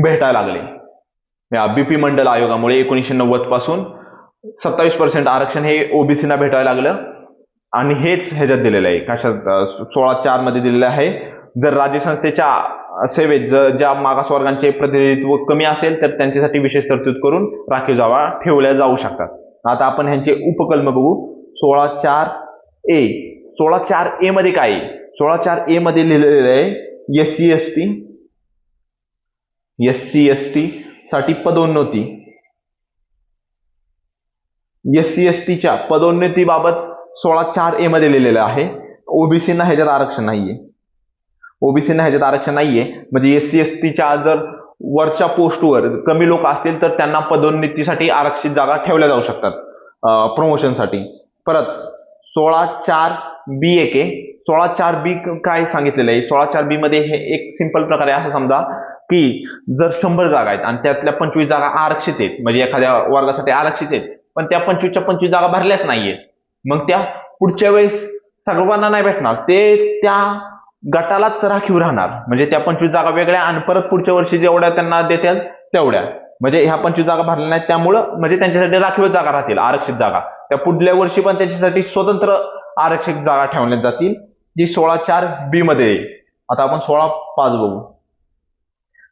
भेटायला लागले. बीपी मंडल आयोगामुळे 1990 पासून 27% आरक्षण हे ओबीसींना भेटायला लागलं. आणि हेच ह्याच्यात दिलेलं आहे, कशात? 16.4 मध्ये दिलेलं आहे, जर राज्य संस्थेच्या सेवेत ज्या मागासवर्गांचे प्रतिनिधित्व कमी असेल तर त्यांच्यासाठी विशेष तरतूद करून राखीव जागा ठेवल्या जाऊ शकतात. आता आपण ह्यांचे उपकलम बघू. 16.4 मध्ये काय आहे? 16.4 मध्ये लिहिलेलं आहे SC ST साठी पदोन्नती. SC ST च्या पदोन्नतीबाबत 16.4 मध्ये लिहिलेलं आहे. ओबीसींना ह्याच्यात आरक्षण नाहीये. म्हणजे SC ST च्या जर वरच्या पोस्टवर कमी लोक असतील तर त्यांना पदोन्नतीसाठी आरक्षित जागा ठेवल्या जाऊ शकतात प्रमोशनसाठी. परत 16.4B काय सांगितलेलं आहे? 16.4B मध्ये हे एक सिंपल प्रकारे असं समजा की जर 100 जागा आहेत आणि त्यातल्या 25 जागा आरक्षित आहेत, म्हणजे एखाद्या वर्गासाठी आरक्षित आहेत, पण त्या 25च्या 25 जागा भरल्याच नाहीये, मग त्या पुढच्या वेळेस सर्वांना नाही भेटणार, ते त्या गटालाच राखीव राहणार. म्हणजे त्या 25 जागा वेगळ्या आणि परत पुढच्या वर्षी जेवढ्या त्यांना देतील तेवढ्या, म्हणजे ह्या 25 जागा भरल्या नाहीत त्यामुळं म्हणजे त्यांच्यासाठी राखीव जागा राहतील, आरक्षित जागा. त्या पुढल्या वर्षी पण त्यांच्यासाठी स्वतंत्र आरक्षित जागा ठेवण्यात जातील, जी 16(4)B मध्ये येईल. आता आपण 16(5) बघू.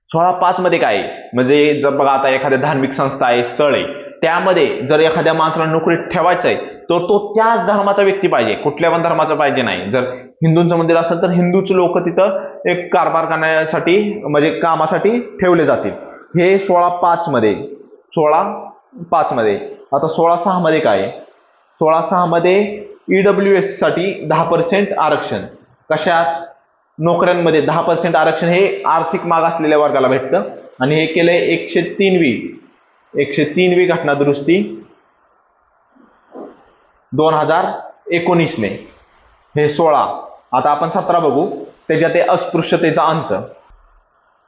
16(5) मध्ये काय आहे, म्हणजे जर बघा आता एखाद्या धार्मिक संस्था आहे, स्थळ आहे, त्यामध्ये जर एखाद्या माणसाला नोकरीत ठेवायचं आहे तर तो त्याच धर्माचा व्यक्ती पाहिजे, कुठल्या पण धर्माचा पाहिजे नाही. जर हिंदूंचं मंदिर असेल तर हिंदूच लोक तिथं एक कारभार करण्यासाठी म्हणजे कामासाठी ठेवले जातील. हे 16(5) मध्ये 16(5) मध्ये. आता 16(6) मध्ये काय आहे, 16(6) मध्ये EWS साठी 10% आरक्षण. कशात? नोकऱ्यांमध्ये 10% आरक्षण हे आर्थिक मागासलेल्या वर्गाला भेटतं. आणि हे केलंय 103वी घटना दुरुस्ती 2019 ने. हे 16. आता आपण 17 बघू. त्याच्यात आहे अस्पृश्यतेचा अंत.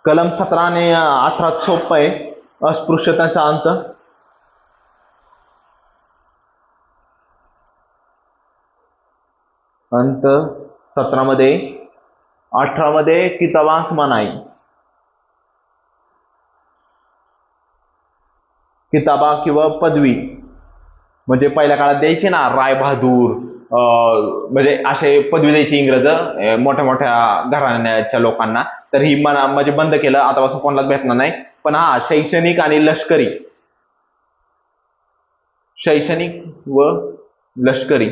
कलम 17 आणि 18 सोपं आहे. अस्पृश्यतेचा अंत. अंत 17 मध्ये. 18 मध्ये किताबांस मनाई. किताबा किंवा पदवी म्हणजे पहिल्या काळात द्यायची ना, रायबहादूर, म्हणजे असे पदवी द्यायची इंग्रज मोठ्या मोठ्या घराण्याच्या लोकांना. तर ही म्हणजे बंद केलं, आतापासून कोणालाच भेटणार नाही. पण हा शैक्षणिक आणि लष्करी, शैक्षणिक व लष्करी,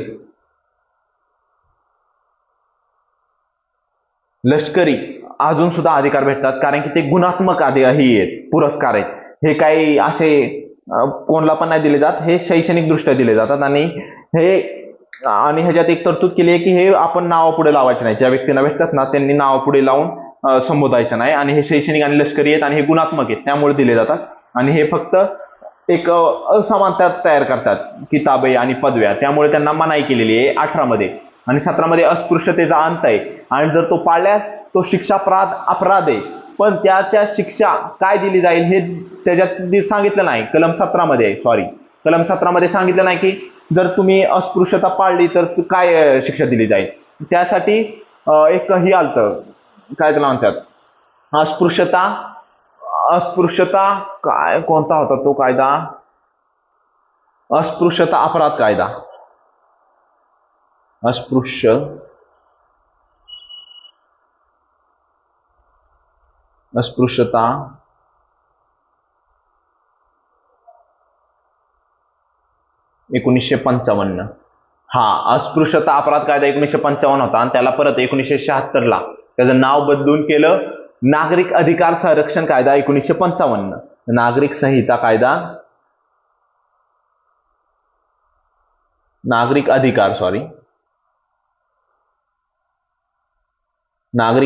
लष्करी अजून सुद्धा अधिकार भेटतात, कारण की ते गुणात्मक ही आहेत, पुरस्कार आहेत. हे काही असे कोणाला पण नाही दिले जात, हे शैक्षणिक दृष्ट्या दिले जातात. आणि ह्याच्यात एक तरतूद केली आहे की हे आपण नावापुढे लावायचे नाही. ज्या व्यक्तींना भेटतात ना त्यांनी नावापुढे लावून संबोधायचं नाही. आणि हे शैक्षणिक आणि लष्करी आहेत आणि हे गुणात्मक आहेत, त्यामुळे दिले जातात. आणि हे फक्त एक असमानता तयार करतात, किताबे आणि पदव्या, त्यामुळे त्यांना मनाई केलेली आहे 18 मध्ये. आणि 17 मध्ये अस्पृश्यतेचा अंत आहे. आणि जर तो पाळल्यास तो शिक्षापराध अपराध आहे, पण त्याच्या शिक्षा काय दिली जाईल हे त्याच्यात सांगितलं नाही. कलम 17 मध्ये, कलम 17 मध्ये सांगितलं नाही की जर तुम्ही अस्पृश्यता पाळली तर काय शिक्षा दिली जाईल. त्यासाठी एक ही आलतं, काय त्याला म्हणतात, अस्पृश्यता काय, कोणता होता तो कायदा, अस्पृश्यता अपराध कायदा. अस्पृश्यता (1955). हा अस्पृश्यता अपराध कायदा 1955 होता. आणि त्याला परत 1976 ला त्याचं नाव बदलून केलं नागरिक अधिकार संरक्षण कायदा 1955. नागरिक संहिता कायदा, नागरिक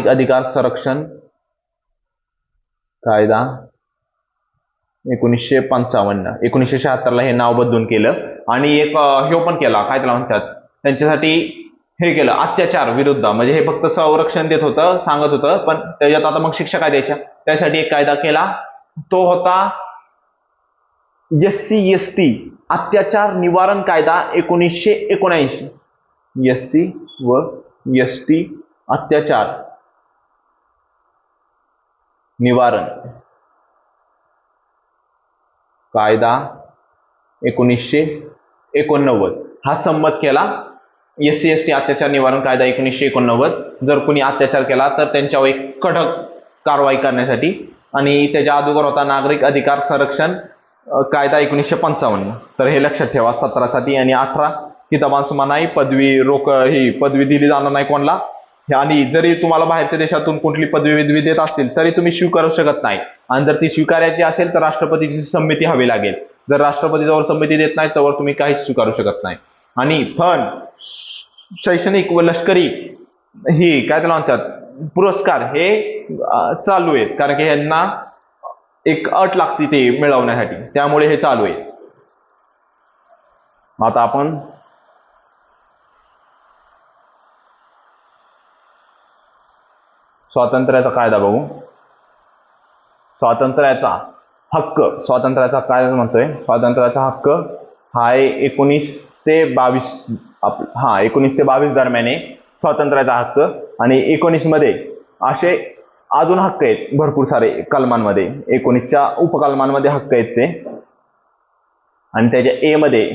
अधिकार संरक्षण कायदा 1955. 1976 ला हे नाव बदलून केलं. आणि एक हे पण केला, काय त्याला म्हणतात, त्यांच्यासाठी हे केलं अत्याचार विरुद्ध, म्हणजे हे फक्त संरक्षण देत होतं, सांगत होतं, पण त्याच्यात आता मग शिक्षा काय द्यायच्या, त्यासाठी एक कायदा केला. तो होता SC/ST अत्याचार निवारण कायदा 1979. SC व ST अत्याचार निवारण कायदा 1989 हा संमत केला. SC/ST अत्याचार निवारण कायदा 1989. जर कोणी अत्याचार केला तर त्यांच्यावर एक कडक कारवाई करण्यासाठी. आणि त्याच्या अगोदर होता नागरिक अधिकार संरक्षण कायदा 1955. तर हे लक्षात ठेवा 17 साठी. आणि 18 किताबांस मनाई, पदवी दिली जाणार नाही कोणाला. आणि जरी तुम्हाला बाहेरच्या देशातून कुठली पदवी देत असतील तरी तुम्ही स्वीकारू शकत नाही. आणि जर ती स्वीकारायची असेल तर राष्ट्रपतीची संमती हवी लागेल. जर राष्ट्रपतीजवळ संमती देत नाही तर तुम्ही काहीच स्वीकारू शकत नाही. आणि पण शैक्षणिक व लष्करी ही काय त्याला म्हणतात पुरस्कार हे चालू आहेत, कारण की ह्यांना एक अट लागते ते मिळवण्यासाठी, त्यामुळे हे चालू आहे. आता आपण स्वातंत्र्याचा कायदा बघू. स्वातंत्र्याचा हक्क, स्वातंत्र्याचा काय म्हणतोय, स्वातंत्र्याचा हक्क हा आहे 19 ते 22, 19 ते 22 दरम्यान आहे स्वातंत्र्याचा हक्क. आणि 19 मध्ये असे अजून हक्क आहेत भरपूर सारे कलमांमध्ये, 19च्या उपकलमांमध्ये हक्क आहेत ते. आणि त्याच्या ए मध्ये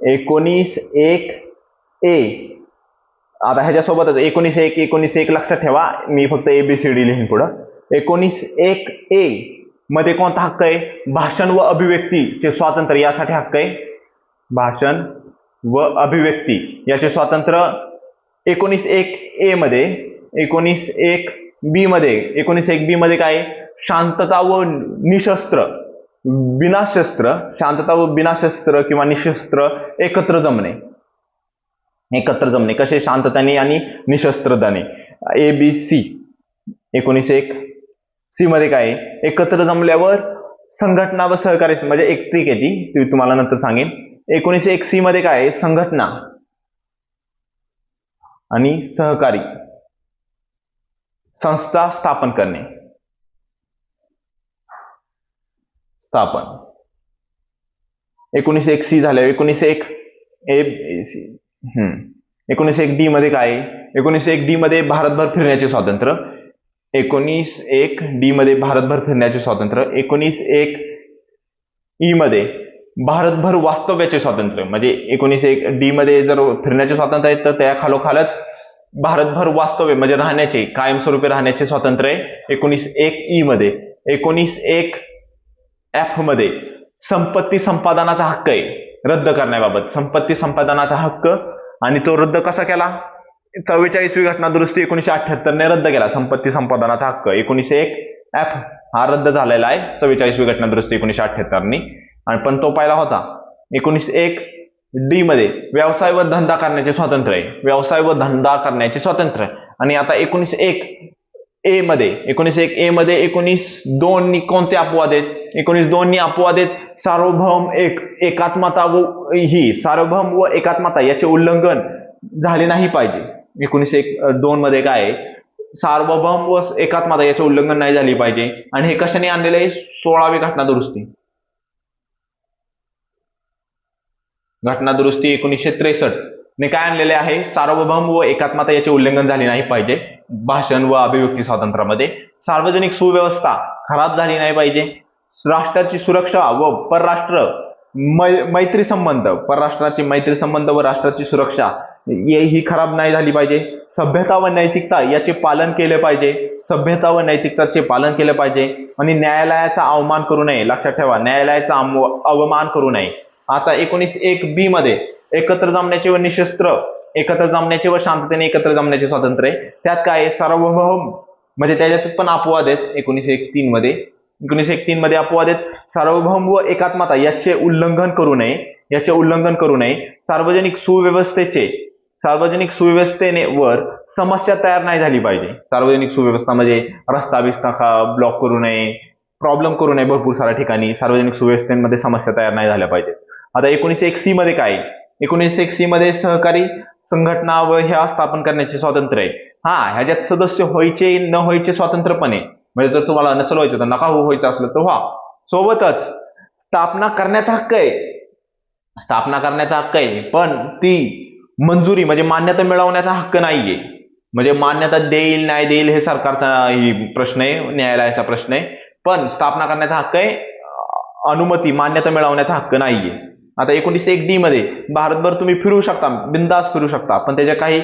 19(1)(a). आता ह्याच्यासोबतच 19(1)(19)(1) लक्षात ठेवा, मी फक्त ABCD लिहीन पुढं. 19(1)(a) मध्ये कोणता हक्क आहे, भाषण व अभिव्यक्तीचे स्वातंत्र्य यासाठी हक्क आहे. भाषण व अभिव्यक्ती याचे स्वातंत्र्य 19(1)(a) मध्ये. 19(1)(b) मध्ये, 19(1)(b) मध्ये काय, शांतता व निशस्त्र, बिनाशस्त्र, शांतता व बिनाशस्त्र किंवा निशस्त्र एकत्र जमणे. एकत्र जमणे कसे, शांतताने आणि निशस्त्रताने. ABC. 19(1)(c) मध्ये काय, एकत्र जमल्यावर संघटना व सहकार्य, म्हणजे एक ट्रिक आहे ती तुम्हाला नंतर सांगेन. 19(1)(c) मध्ये काय, संघटना आणि सहकारी संस्था स्थापन करणे. स्थापन. 19(1)(c) झाल्यावर 19(1)(d) मध्ये काय, 19(1)(d) मध्ये भारतभर फिरण्याचे स्वातंत्र्य. 19(1)(d) मध्ये भारतभर फिरण्याचे स्वातंत्र्य. 19(1)(e) मध्ये भारतभर वास्तव्याचे स्वातंत्र्य. म्हणजे 19(1)(d) मध्ये जर फिरण्याचे स्वातंत्र्य आहे तर त्या खालोखालच भारतभर वास्तव्य म्हणजे राहण्याचे, कायमस्वरूपी राहण्याचे स्वातंत्र्य आहे 19(1)(e) मध्ये. 19(1)(f) मध्ये संपत्ती संपादनाचा हक्क आहे रद्द करण्याबाबत, संपत्ती संपादनाचा हक्क. आणि तो रद्द कसा केला, 44वी घटना दुरुस्ती 1978 ने रद्द केला संपत्ती संपादनाचा हक्क. 19(1)(f) हा रद्द झालेला आहे 44वी घटना दुरुस्ती 1978 नी. आणि पण तो पहिला होता 19(1)(d) मध्ये व्यवसाय व धंदा करण्याचे स्वातंत्र्य आहे, व्यवसाय व धंदा करण्याचे स्वातंत्र्य. आणि आता 19(1)(a) मध्ये, 19(1)(a) मध्ये 19(2) नी कोणते अपवाद आहेत, 19(2) नी अपवाद आहेत सार्वभौम एकात्मता व सार्वभौम व एकात्मता याचे उल्लंघन झाले नाही पाहिजे. 19(1)(2) मध्ये काय आहे, सार्वभौम व एकात्मता याचे उल्लंघन नाही झाले पाहिजे. आणि हे कशाने आणलेले आहे, 16वी घटना दुरुस्ती. घटना दुरुस्ती 1963 ने काय आणलेले आहे, सार्वभौम व एकात्मता याचे उल्लंघन झाले नाही पाहिजे भाषण व अभिव्यक्ती स्वातंत्र्यामध्ये. सार्वजनिक सुव्यवस्था खराब झाली नाही पाहिजे. राष्ट्राची सुरक्षा व परराष्ट्र मैत्री संबंध, परराष्ट्राचे मैत्री संबंध व राष्ट्राची सुरक्षा ही खराब नाही झाली पाहिजे. सभ्यता व नैतिकता याचे पालन केले पाहिजे, सभ्यता व नैतिकताचे पालन केले पाहिजे. आणि न्यायालयाचा अवमान करू नये, लक्षात ठेवा न्यायालयाचा अवमान करू नये. आता 19(1)(b) मध्ये एकत्र जमण्याचे व निशस्त्र एकत्र जमण्याचे व शांततेने एकत्र जमण्याचे स्वातंत्र्य. त्यात काय, सार्वभौम म्हणजे त्याच्यात पण अपवाद आहेत 19(1)(3) मध्ये. 19(1)(3) मध्ये अपवाद आहेत, सार्वभौम व एकात्मता याचे उल्लंघन करू नये, याचे उल्लंघन करू नये. सार्वजनिक सुव्यवस्थेने वर समस्या तयार नाही झाली पाहिजे. सार्वजनिक सुव्यवस्था म्हणजे रस्ता बिस्ता ब्लॉक करू नये, प्रॉब्लेम करू नये भरपूर साऱ्या ठिकाणी. सार्वजनिक सुव्यवस्थेमध्ये समस्या तयार नाही झाल्या पाहिजेत. आता 19(1)(c) मध्ये काय, 19(1)(c) मध्ये सहकारी संघटना व ह्या स्थापन करण्याचे स्वातंत्र्य आहे. ह्याच्यात सदस्य व्हायचे न व्हायचे स्वातंत्र्य पण आहे. म्हणजे जर तुम्हाला नसेल व्हायचं तर नका व्हायचं असलं तर व्हा. सोबतच स्थापना करण्याचा हक्क आहे, स्थापना करण्याचा हक्क आहे, पण ती मंजुरी म्हणजे मान्यता मिळवण्याचा हक्क नाहीये. म्हणजे मान्यता देईल नाही देईल हे सरकारचा प्रश्न आहे, न्यायालयाचा प्रश्न आहे. पण स्थापना करण्याचा हक्क आहे, अनुमती मान्यता मिळवण्याचा हक्क नाहीये. आता 19(1)(d) मध्ये भारतभर तुम्ही फिरू शकता, बिंदास फिरू शकता, पण त्याच्या काही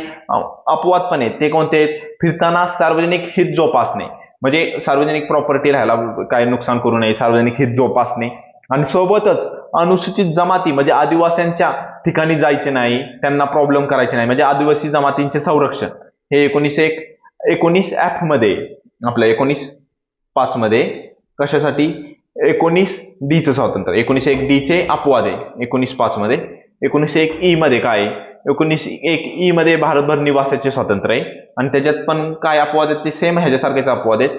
अपवाद पण आहेत. ते कोणते, फिरताना सार्वजनिक हित जोपासणे, म्हणजे सार्वजनिक प्रॉपर्टी राहायला काही नुकसान करू नये, सार्वजनिक हित जोपासणे. आणि सोबतच अनुसूचित जमाती म्हणजे आदिवासींच्या ठिकाणी जायचे नाही, त्यांना प्रॉब्लेम करायचे नाही, म्हणजे आदिवासी जमातींचे संरक्षण. हे 19(1)(f) मध्ये, आपल्या 19(5) मध्ये कशासाठी, 19(d) चं स्वातंत्र्य. 19(1)(d) चे अपवाद आहे 19(5) मध्ये. 19(1)(e) मध्ये काय, 19(1)(e) मध्ये भारतभर निवासाचे स्वातंत्र्य आहे. आणि त्याच्यात पण काय अपवाद आहेत, ते सेम ह्याच्यासारखेच अपवाद आहेत.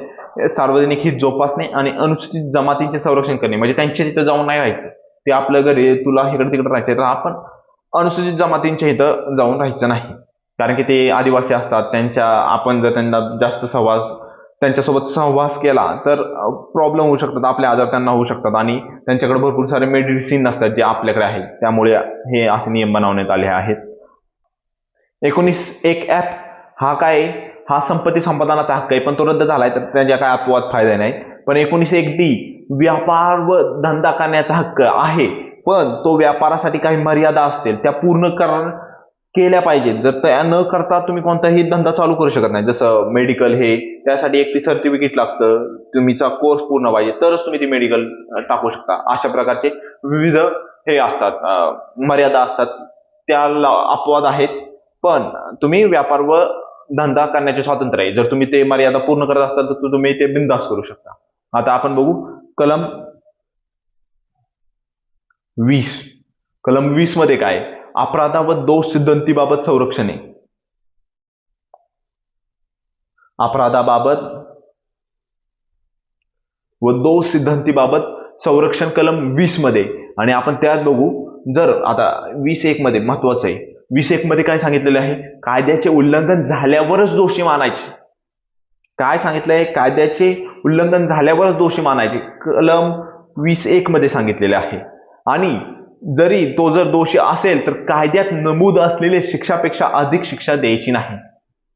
सार्वजनिक हित जोपासणे आणि अनुसूचित जमातींचे संरक्षण करणे, म्हणजे त्यांच्या तिथं जाऊन नाही राहायचं, ते आपलं घरी तुला इकडे तिकडे राहायचं तर आपण अनुसूचित जमातींच्या इथं जाऊन राहायचं नाही, कारण की ते आदिवासी असतात. आपण जर त्यांना जास्त सहवास त्यांच्यासोबत सहवास केला तर प्रॉब्लेम होऊ शकतात, आपले आजार त्यांना होऊ शकतात आणि त्यांच्याकडे भरपूर सारे मेडिसिन नसतात जे आपल्याकडे आहेत. त्यामुळे हे असे नियम बनवण्यात आले आहेत. 19(1) ऍक्ट हा काय आहे? हा संपत्ती संपादनाचा हक्क आहे, पण तो रद्द झालाय, तर त्याच्या काय अपवाद फायदा नाही. पण 19(1) व्यापार व धंदा करण्याचा हक्क आहे, पण तो व्यापारासाठी काही मर्यादा असतील त्या पूर्ण केल्या पाहिजेत. जर त्या न करता तुम्ही कोणताही धंदा चालू करू शकत नाही. जसं मेडिकल, हे त्यासाठी एक सर्टिफिकेट लागतं, तुमचा कोर्स पूर्ण पाहिजे तरच तुम्ही ती मेडिकल टाकू शकता. अशा प्रकारचे विविध हे असतात, मर्यादा असतात, त्याला अपवाद आहेत. पण तुम्ही व्यापार व धंदा करण्याचे स्वातंत्र्य आहे. जर तुम्ही ते मर्यादा पूर्ण करत असाल तर तुम्ही ते बिनधास्त करू शकता. आता आपण बघू कलम 20. कलम 20 मध्ये काय? अपराधा व दोष सिद्धंतीबाबत संरक्षण आहे. अपराधाबाबत व दोष सिद्धांतीबाबत संरक्षण कलम 20 मध्ये. आणि आपण त्यात बघू, जर आता 20(1) मध्ये महत्वाचं आहे. 20(1) मध्ये काय सांगितलेलं आहे? कायद्याचे उल्लंघन झाल्यावरच दोषी मानायचे. काय सांगितलंय? कायद्याचे उल्लंघन झाल्यावरच दोषी मानायचे, कलम 20(1) मध्ये सांगितलेले आहे. आणि जरी तो जर दोषी असेल तर कायद्यात नमूद असलेल्या शिक्षापेक्षा अधिक शिक्षा द्यायची नाही,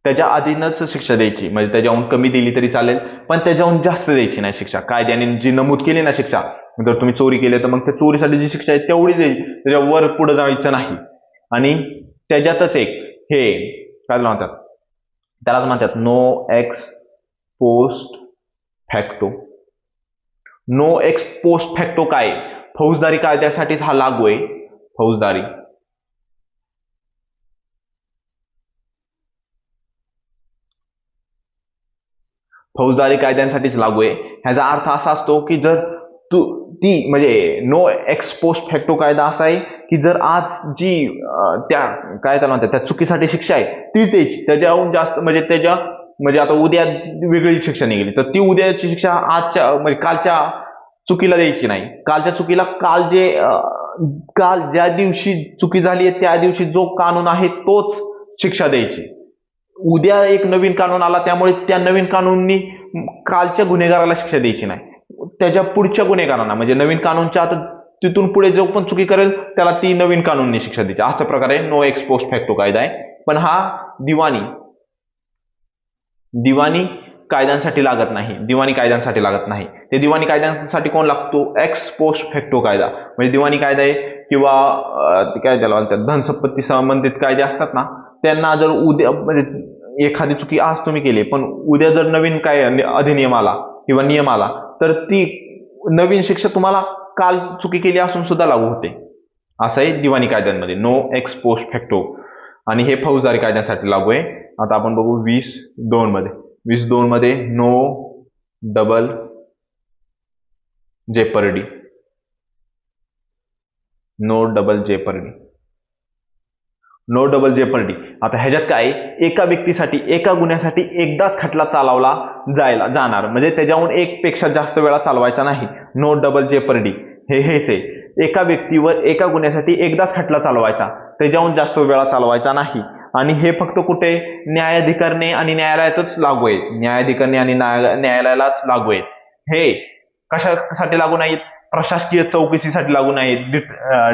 त्याच्या अधीनच शिक्षा द्यायची. म्हणजे त्याच्याहून कमी दिली तरी चालेल, पण त्याच्याहून जास्त द्यायची नाही शिक्षा. कायद्याने जी नमूद केली ना शिक्षा, जर तुम्ही चोरी केली तर मग त्या चोरीसाठी जी शिक्षा आहे तेवढी द्यायची, त्याच्यावर पुढे जायचं नाही. आणि त्याच्यातच एक हे काय म्हणतात, त्यालाच म्हणतात no ex post facto. No ex post facto काय? फौजदारी कायद्यासाठीच हा लागू आहे. फौजदारी कायद्यांसाठीच लागू आहे. ह्याचा अर्थ असा असतो की जर ती म्हणजे नो एक्स पोस्ट फॅक्टो कायदा असा आहे की जर आज जी त्या काय त्याला म्हणतात त्या चुकीसाठी शिक्षा आहे ती द्यायची, त्याच्याहून जास्त म्हणजे आता उद्या वेगळी शिक्षा निघाली तर ती उद्याची शिक्षा आजच्या म्हणजे कालच्या चुकीला द्यायची नाही. कालच्या चुकीला काल ज्या दिवशी चुकी झाली आहे त्या दिवशी जो कानून आहे तोच शिक्षा द्यायची. उद्या एक नवीन कानून आला त्यामुळे त्या नवीन कानूननी कालच्या गुन्हेगाराला शिक्षा द्यायची नाही, त्याच्या पुढच्या गुन्हेगारांना, म्हणजे नवीन कानूनच्या आता तिथून पुढे जो पण चुकी करेल त्याला ती नवीन कानूननी शिक्षा द्यायची. अशा प्रकारे नो एक्स पोस्ट फॅक्टो कायदा आहे. पण हा दिवाणी कायद्यांसाठी लागत नाही. ते दिवाणी कायद्यांसाठी कोण लागतो? एक्स पोस्ट फॅक्टो कायदा. म्हणजे दिवाणी कायदा आहे किंवा काय त्याला म्हणतात धनसंपत्ती संबंधित कायदे असतात ना, त्यांना जर उद्या म्हणजे एखादी चुकी आज तुम्ही केली पण उद्या जर नवीन काय अधिनियम आला किंवा नियम आला तर ती नवीन शिक्षा तुम्हाला काल चुकी केली असून सुद्धा लागू होते. असं आहे दिवाणी कायद्यांमध्ये नो एक्स पोस्ट फॅक्टो. आणि हे फौजदारी कायद्यांसाठी लागू आहे. आता आपण बघू 20(2) मध्ये नो डबल जेपर्डी. आता ह्याच्यात काय, एका व्यक्तीसाठी एका गुन्ह्यासाठी एकदाच खटला चालवला जाणार, म्हणजे त्याच्याहून एक पेक्षा जास्त वेळा चालवायचा नाही. नो डबल जेपर्डी हेच आहे. एका व्यक्तीवर एका गुन्ह्यासाठी एकदाच खटला चालवायचा, त्याच्याहून जास्त वेळा चालवायचा नाही. आणि हे फक्त कुठे? न्यायाधिकरणे आणि न्यायालयातच लागू आहे. न्यायालयालाच लागू आहेत. हे कशासाठी लागू नाहीत? प्रशासकीय चौकशीसाठी लागू नाहीत.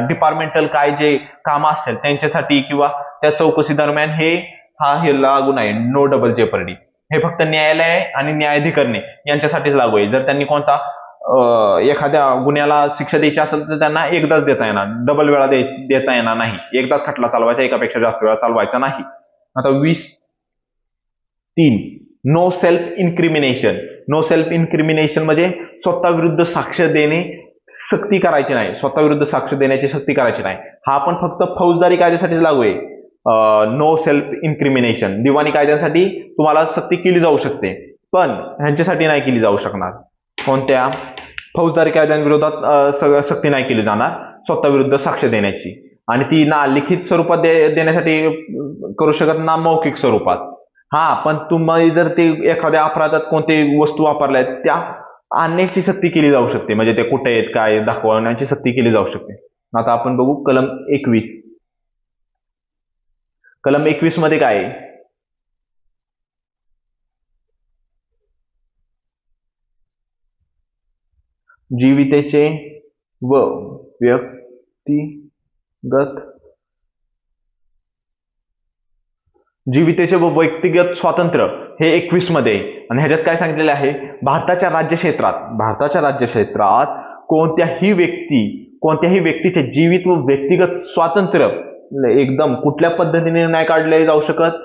डिपार्टमेंटल काय जे कामं असतील त्यांच्यासाठी किंवा त्या चौकशी दरम्यान हे लागू नाही. नो डबल जेपर्डी हे फक्त न्यायालय आणि न्यायाधिकरणे यांच्यासाठीच लागू आहे. जर त्यांनी कोणता एखाद्या गुन्ह्याला शिक्षा द्यायची असेल तर त्यांना एकदाच देता येणार, डबल वेळा देता येणार नाही. एकदाच खटला चालवायचा, एकापेक्षा जास्त वेळा चालवायचा नाही. आता 20(3) नो सेल्फ इन्क्रिमिनेशन. नो सेल्फ इन्क्रिमिनेशन म्हणजे स्वतःविरुद्ध साक्ष देणे सक्ती करायची नाही. स्वतःविरुद्ध साक्ष देण्याची सक्ती करायची नाही. हा पण फक्त फौजदारी कायद्यासाठीच लागू आहे. No self incrimination. दिवाणी कायद्यांसाठी तुम्हाला सक्ती केली जाऊ शकते, पण ह्यांच्यासाठी नाही केली जाऊ शकणार. कोणत्या? फौजदारी कायद्यांविरोधात सक्ती नाही केली जाणार स्वतःविरुद्ध साक्ष देण्याची. आणि ती ना लिखित स्वरूपात देण्यासाठी करू शकत ना मौखिक स्वरूपात. पण तुम्ही जर ते एखाद्या अपराधात कोणती वस्तू वापरल्या त्या आणण्याची सक्ती केली जाऊ शकते, म्हणजे ते कुठे आहेत काय दाखवण्याची सक्ती केली जाऊ शकते. आता आपण बघू कलम 21. कलम 21 मध्ये काय आहे? जीवितेचे व व्यक्तिगत जीवितेचे व व्यक्तिगत स्वातंत्र्य हे 21 मध्ये आणि ह्याच्यात काय सांगितलेलं आहे, भारताच्या राज्यक्षेत्रात कोणत्याही व्यक्तीचे जीवित व व्यक्तिगत स्वातंत्र्य एकदम कुठल्या पद्धतीने नाही काढले जाऊ शकत,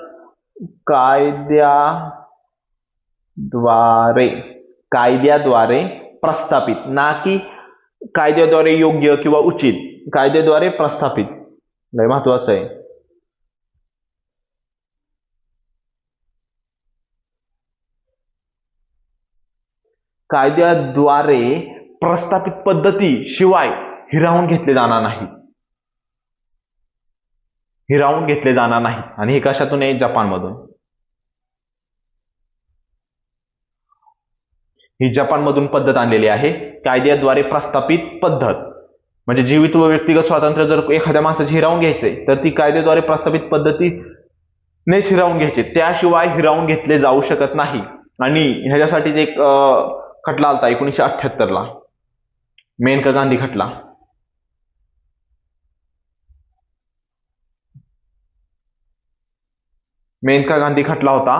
कायद्याद्वारे प्रस्थापित, ना की कायद्याद्वारे योग्य किंवा उचित, कायद्याद्वारे प्रस्थापित. लय महत्वाचं आहे. कायद्याद्वारे प्रस्थापित पद्धतीशिवाय हिरावून घेतले जाणार नाही. आणि हे कशातून आहे, जपानमधून. ही जपानमधून पद्धत आणलेली आहे, कायद्याद्वारे प्रस्थापित पद्धत. म्हणजे जीवित व व्यक्तिगत स्वातंत्र्य जर एखाद्या माणसाचे हिरावून घ्यायचे तर ती कायद्याद्वारे प्रस्थापित पद्धतीनेच हिरावून घ्यायचे, त्याशिवाय हिरावून घेतले जाऊ शकत नाही. आणि ह्याच्यासाठी एक खटला आलता 1978 ला, मेनका गांधी खटला. मेनका गांधी खटला होता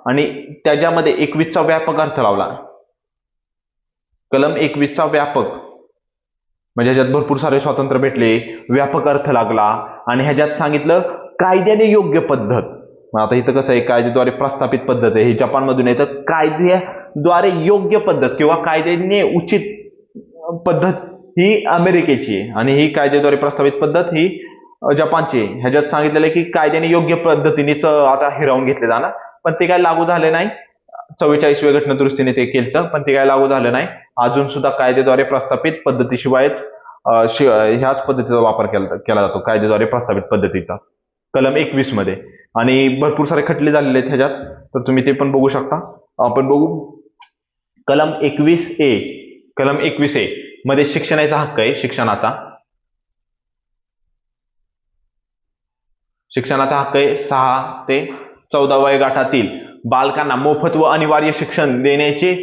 आणि त्याच्यामध्ये 21चा व्यापक अर्थ लावला. कलम 21चा व्यापक म्हणजे ह्याच्यात भरपूर सारे स्वातंत्र्य भेटले, व्यापक अर्थ लागला. आणि ह्याच्यात सांगितलं कायद्याने योग्य पद्धत. आता इथं कसं आहे, कायद्याद्वारे प्रस्थापित पद्धत आहे, हे जपानमधून आहे, तर कायद्याद्वारे योग्य पद्धत किंवा कायद्याने उचित पद्धत ही अमेरिकेची आहे आणि ही कायद्याद्वारे प्रस्थापित पद्धत ही जपानची आहे. ह्याच्यात सांगितलेलं आहे की कायद्याने योग्य पद्धतीनेच आता हिरावून घेतले जाणार, पण ते काय लागू झाले नाही. 44व्या घटना दुरुस्तीने ते केलं, पण ते काय लागू झालं नाही. अजून सुद्धा कायद्याद्वारे प्रस्थापित पद्धतीशिवायच ह्याच पद्धतीचा वापर केला जातो, कायद्याद्वारे प्रस्थापित पद्धतीचा, कलम 21 मध्ये. आणि भरपूर सारे खटले झालेले आहेत ह्याच्यात, तर तुम्ही ते पण बघू शकता. आपण बघू कलम 21A मध्ये शिक्षणाचा हक्क आहे. शिक्षणाचा हक्क आहे. 6 ते 14 वयोगटातील बालकांना मोफत व अनिवार्य शिक्षण देण्याची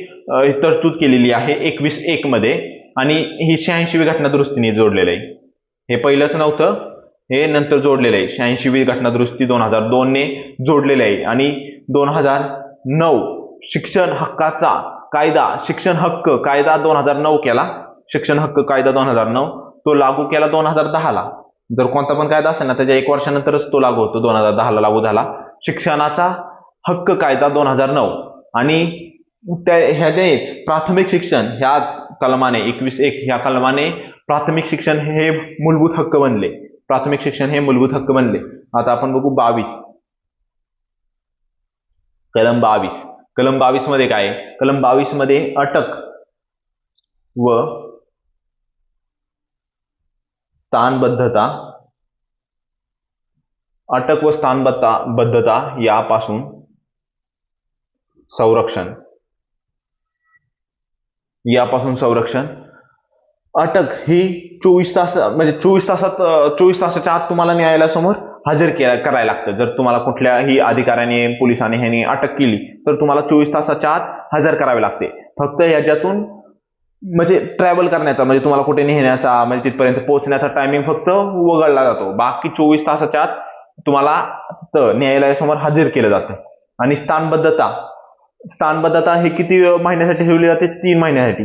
तरतूद केलेली आहे 21(1) मध्ये. आणि ही 86वी घटना दुरुस्तीने जोडलेलं आहे. हे पहिलंच नव्हतं, हे नंतर जोडलेलं आहे. 86वी घटना दुरुस्ती 2002 ने जोडलेलं आहे. आणि 2009 शिक्षण हक्काचा कायदा, शिक्षण हक्क कायदा 2009 केला. शिक्षण हक्क कायदा 2009 तो लागू केला 2010 ला. जर कोणता पण कायदा असेल ना त्याच्या 1 वर्षानंतरच तो लागू होतो. 2010 ला लागू झाला शिक्षणाचा हक्क कायदा 2009. आणि ह्यानेच प्राथमिक शिक्षण ह्या कलमाने 21(1) ह्या कलमाने प्राथमिक शिक्षण हे मूलभूत हक्क बनले. प्राथमिक शिक्षण हे मूलभूत हक्क बनले. आता आपण बघू 22 कलम 22. कलम 22 मध्ये काय आहे? कलम 22 मध्ये अटक व स्थानबद्धता यापासून संरक्षण. अटक ही 24 तास म्हणजे 24 तासाच्या आत तुम्हाला न्यायालयासमोर हजर करायला लागतं. जर तुम्हाला कुठल्याही अधिकाऱ्याने, पोलिसाने ह्याने अटक केली तर तुम्हाला 24 तासाच्या आत हजर करावे लागते. फक्त याच्यातून म्हणजे ट्रॅव्हल करण्याचा, म्हणजे तुम्हाला कुठे नेण्याचा, म्हणजे तिथपर्यंत पोहोचण्याचा टायमिंग फक्त वगळला जातो. बाकी 24 तासाच्या आत तुम्हाला न्यायालयासमोर हजर केलं जातं. आणि स्थानबद्धता हे किती महिन्यासाठी ठेवली जाते? 3 महिन्यासाठी.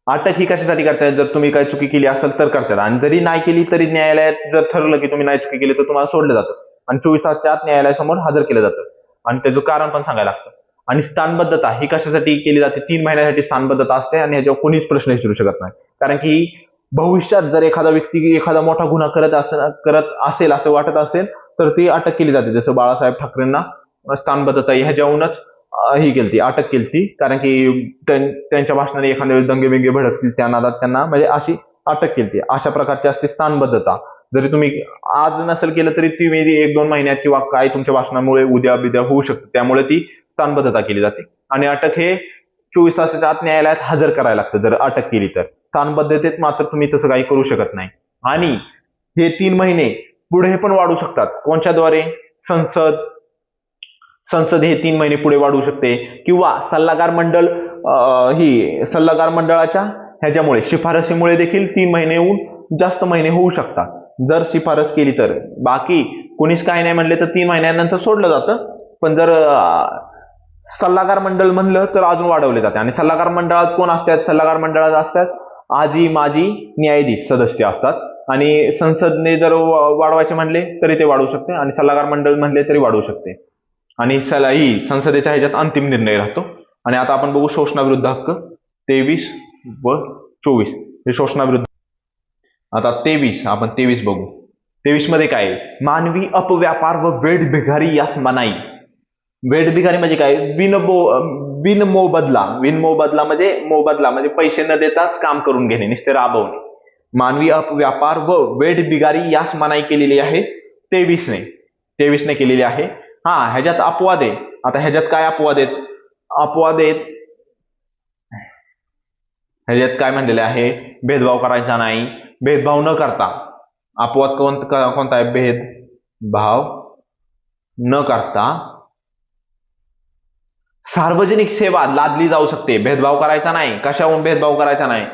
अटक ही कशासाठी करतात? जर तुम्ही काही चुकी केली असेल तर करतात. आणि जरी नाही केली तरी न्यायालयात जर ठरवलं की तुम्ही नाही चुकी केली तर तुम्हाला सोडलं जातं आणि 24 तासाच्या आत न्यायालयासमोर हजर केलं जातं. आणि त्याचं कारण पण सांगायला लागतं. आणि स्थानबद्धता ही कशासाठी केली जाते? 3 महिन्यासाठी स्थानबद्धता असते आणि ह्याच्यावर कोणीच प्रश्न विचारू शकत नाही. कारण की भविष्यात जर एखादा व्यक्ती एखादा मोठा गुन्हा करत असेल असं वाटत असेल तर ती अटक केली जाते. जसं बाळासाहेब ठाकरेंना स्थानबद्धता ह्याच्याहूनच ही केलती, अटक केलती. कारण की त्यांच्या भाषणाने एखाद्या वेळेस दंगेबिंगे भडकतील त्या नादात त्यांना म्हणजे अशी अटक केलती. अशा प्रकारची असते स्थानबद्धता. जरी तुम्ही आज नसेल केलं तरी ती 1-2 महिन्यात किंवा काय तुमच्या भाषणामुळे उद्या होऊ शकतं, त्यामुळे ती स्थानबद्धता केली जाते. आणि अटक हे 24 तासाच्या आत न्यायालयात हजर करायला लागतं जर अटक केली तर. स्थानबद्धतेत मात्र तुम्ही तसं काही करू शकत नाही. आणि हे 3 महिने पुढे पण वाढू शकतात. कोणच्याद्वारे? संसद हे 3 महिने पुढे वाढवू शकते किंवा सल्लागार मंडळ ही सल्लागार मंडळाच्या ह्याच्यामुळे शिफारसीमुळे देखील 3 महिनेहून जास्त महिने होऊ शकतात जर शिफारस केली तर. बाकी कोणीच काय नाही म्हणले तर 3 महिन्यानंतर सोडलं जातं. पण जर सल्लागार मंडळ म्हणलं तर अजून वाढवले जाते. आणि सल्लागार मंडळात कोण असतात? सल्लागार मंडळात असतात आजी माजी न्यायाधीश सदस्य असतात. आणि संसदने जर वाढवायचे म्हणले तरी ते वाढवू शकते आणि सल्लागार मंडळ म्हणले तरी वाढवू शकते. आणि ही संसदेच्या ह्याच्यात अंतिम निर्णय राहतो. आणि आता आपण बघू शोषणाविरुद्ध हक्क 23 व 24 हे शोषणाविरुद्ध. आता 23 बघू. 23 मध्ये काय आहे? मानवी अपव्यापार व वेठबिगारी यास मनाई. वेठबिगारी म्हणजे काय? बिनमोबदला म्हणजे पैसे न देताच काम करून घेणे, नुसते राबवणे. मानवी अपव्यापार व वेठबिगारी यास मनाई केलेली आहे 23ने केलेली आहे. ह्याच्यात अपवाद आहे. आता ह्याच्यात काय अपवाद आहेत? ह्याच्यात काय म्हणलेले आहे? भेदभाव करायचा नाही, भेदभाव न करता. अपवाद कोणता आहे? भेदभाव न करता सार्वजनिक सेवा लादली जाऊ शकते. भेदभाव करायचा नाही. कशाहून भेदभाव करायचा नाही?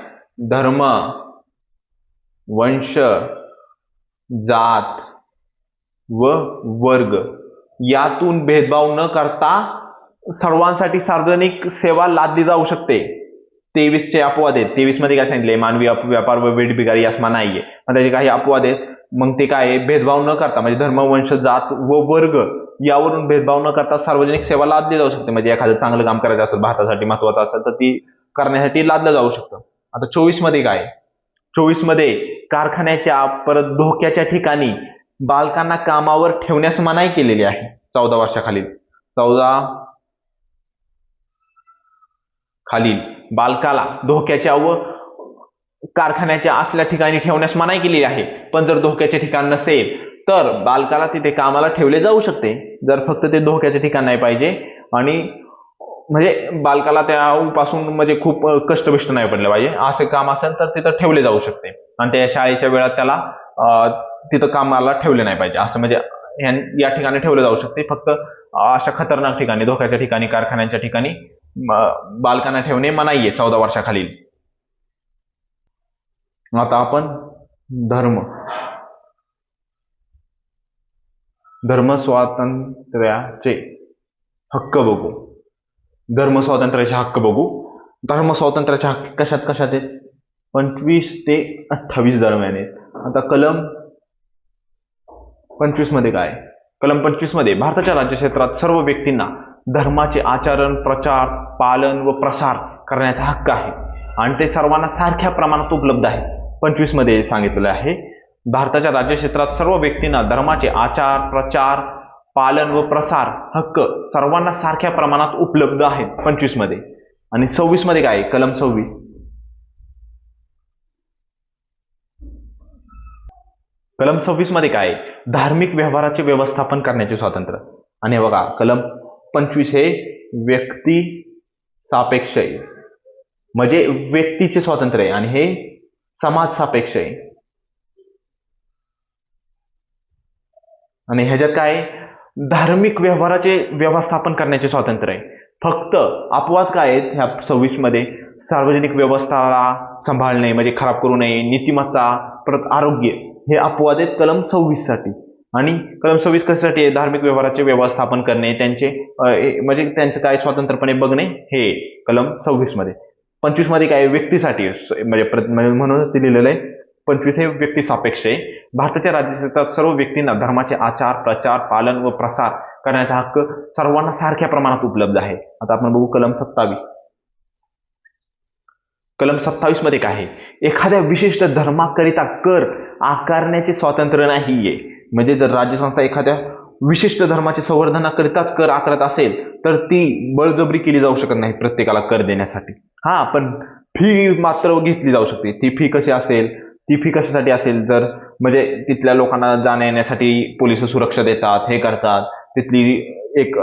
धर्म, वंश, जात व वर्ग यातून भेदभाव न करता सर्वांसाठी सार्वजनिक सेवा लादली जाऊ शकते. 23चे अपवाद आहेत. 23 मध्ये काय सांगितले? मानवी अपव्यापार व वेठबिगारी यास मनाई आहे. त्याचे काही अपवाद आहेत. मग ते काय आहे? भेदभाव न करता म्हणजे धर्म, वंश, जात व वर्ग यावरून भेदभाव न करता सार्वजनिक सेवा लादली जाऊ शकते. म्हणजे एखादं चांगलं काम करायचं असेल, भारतासाठी महत्वाचं असेल तर ती करण्यासाठी लादलं जाऊ शकतं. आता 24 मध्ये काय? 24 मध्ये कारखान्याच्या परत धोक्याच्या ठिकाणी बालकांना कामावर ठेवण्यास मनाई केलेली आहे 14 वर्षाखालील. 14 खालील बालकाला धोक्याच्या व कारखान्याच्या असल्या ठिकाणी ठेवण्यास मनाई केलेली आहे. पण जर धोक्याचे ठिकाण नसेल तर बालकाला तिथे कामाला ठेवले जाऊ शकते. जर फक्त ते धोक्याचे ठिकाण नाही पाहिजे आणि म्हणजे बालकाला त्यापासून म्हणजे खूप कष्टबिष्ट नाही पडले पाहिजे असे काम असेल तर तिथं ठेवले जाऊ शकते. आणि त्या शाळेच्या वेळात त्याला तिथं कामाला ठेवले नाही पाहिजे असं म्हणजे या ठिकाणी ठेवले जाऊ शकते. फक्त अशा खतरनाक ठिकाणी, धोक्याच्या ठिकाणी, कारखान्याच्या ठिकाणी बालकांना ठेवणे मनाई आहे 14 वर्षाखालील. आता आपण धर्म स्वातंत्र्याचे हक्क बघू. धर्म स्वातंत्र्याचे हक्क कशात आहेत? 25 ते 28 दरम्यान आहेत. आता कलम 25 मध्ये काय? कलम 25 मध्ये भारताच्या राज्यक्षेत्रात सर्व व्यक्तींना धर्माचे आचरण, प्रचार, पालन व प्रसार करण्याचा हक्क आहे आणि ते सर्वांना सारख्या प्रमाणात उपलब्ध आहे. 25 मध्ये सांगितलेलं आहे भारताच्या राज्यक्षेत्रात सर्व व्यक्तींना धर्माचे आचार, प्रचार, पालन व प्रसार हक्क सर्वांना सारख्या प्रमाणात उपलब्ध आहेत 25 मध्ये. आणि 26 मध्ये काय? कलम 26 मध्ये काय? धार्मिक व्यवहाराचे व्यवस्थापन करण्याचे स्वातंत्र्य. आणि हे बघा कलम 25 हे व्यक्ती सापेक्ष आहे म्हणजे व्यक्तीचे स्वातंत्र्य आहे आणि हे समाज सापेक्ष आहे. आणि ह्याच्यात काय? धार्मिक व्यवहाराचे व्यवस्थापन करण्याचे स्वातंत्र्य आहे. फक्त अपवाद काय आहेत ह्या 26 मध्ये? सार्वजनिक व्यवस्थाला सांभाळणे म्हणजे खराब करू नये, नीतिमत्ता, परत आरोग्य हे अपवाद आहेत कलम 26 साठी. आणि कलम 26 कशासाठी आहे? धार्मिक व्यवहाराचे व्यवस्थापन करणे, त्यांचे म्हणजे त्यांचं काय स्वतंत्रपणे बघणे हे कलम 26 मध्ये. 25 मध्ये काय? व्यक्तीसाठी म्हणजे म्हणूनच ते लिहिलेलं आहे. 25 हे व्यक्ती सापेक्ष आहे. भारताच्या राज्यक्षेत्रात सर्व व्यक्तींना धर्माचे आचार, प्रचार, पालन व प्रसार करण्याचा हक्क सर्वांना सारख्या प्रमाणात उपलब्ध आहे. आता आपण बघू कलम 27. कलम 27 मध्ये काय आहे? एखाद्या विशिष्ट धर्माकरिता कर आकारण्याचे स्वातंत्र्य नाहीये. म्हणजे जर राज्यसंस्था एखाद्या विशिष्ट धर्माच्या संवर्धनाकरिताच कर आकारत असेल तर ती बळजबरी केली जाऊ शकत नाही प्रत्येकाला कर देण्यासाठी. पण फी मात्र घेतली जाऊ शकते. ती फी कशी असेल? ती फी कशासाठी असेल? जर म्हणजे तिथल्या लोकांना जाण्या येण्यासाठी पोलिस सुरक्षा देतात, हे करतात, तिथली एक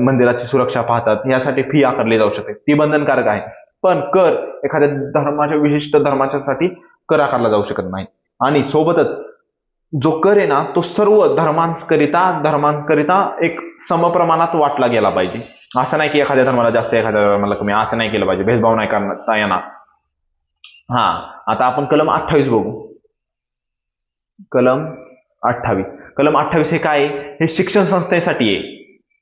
मंदिराची सुरक्षा पाहतात, यासाठी फी आकारली जाऊ शकते. ती बंधनकारक आहे. पण कर एखाद्या धर्माच्या विशिष्ट धर्माच्यासाठी कर आकारला जाऊ शकत नाही. आणि सोबतच जो कर आहे ना तो सर्व धर्मांकरिता एक समप्रमाणात वाटला गेला पाहिजे. असं नाही की एखाद्या धर्माला जास्त एखाद्या धर्माला कमी, असं नाही केलं पाहिजे, भेदभाव नाही करता येणार. हा, आता आपण कलम 28 बघू. कलम 28. कलम 28 हे काय आहे? हे शिक्षण संस्थेसाठी आहे.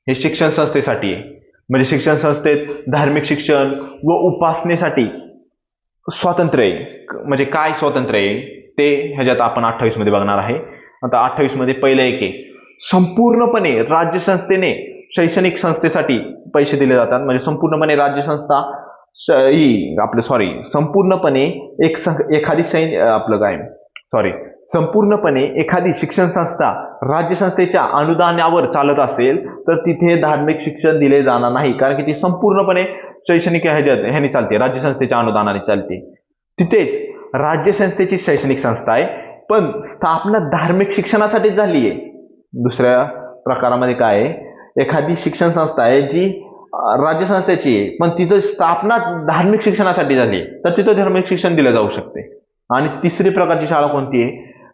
हे शिक्षण संस्थेसाठी आहे. म्हणजे शिक्षण संस्थेत धार्मिक शिक्षण व उपासनेसाठी स्वातंत्र्य आहे. म्हणजे काय स्वातंत्र्य आहे ते ह्याच्यात आपण 28 मध्ये बघणार आहे. आता 28 मध्ये पहिलं एक आहे, संपूर्णपणे राज्य संस्थेने शैक्षणिक संस्थेसाठी पैसे दिले जातात. म्हणजे संपूर्णपणे राज्य संस्था संपूर्णपणे संपूर्णपणे एखादी शिक्षण संस्था राज्य संस्थेच्या अनुदानावर चालत असेल तर तिथे धार्मिक शिक्षण दिले जाणार नाही, कारण की ती संपूर्णपणे शैक्षणिक ह्याने चालते, राज्य संस्थेच्या अनुदानाने चालते. तिथेच राज्य संस्थेची शैक्षणिक संस्था आहे, पण स्थापना धार्मिक शिक्षणासाठी झाली आहे. दुसऱ्या प्रकारामध्ये काय आहे, एखादी शिक्षण संस्था आहे जी राज्य संस्थेची आहे, पण तिथं स्थापना धार्मिक शिक्षणासाठी झाली आहे, तर तिथं धार्मिक शिक्षण दिलं जाऊ शकते. आणि तिसरी प्रकारची शाळा कोणती आहे,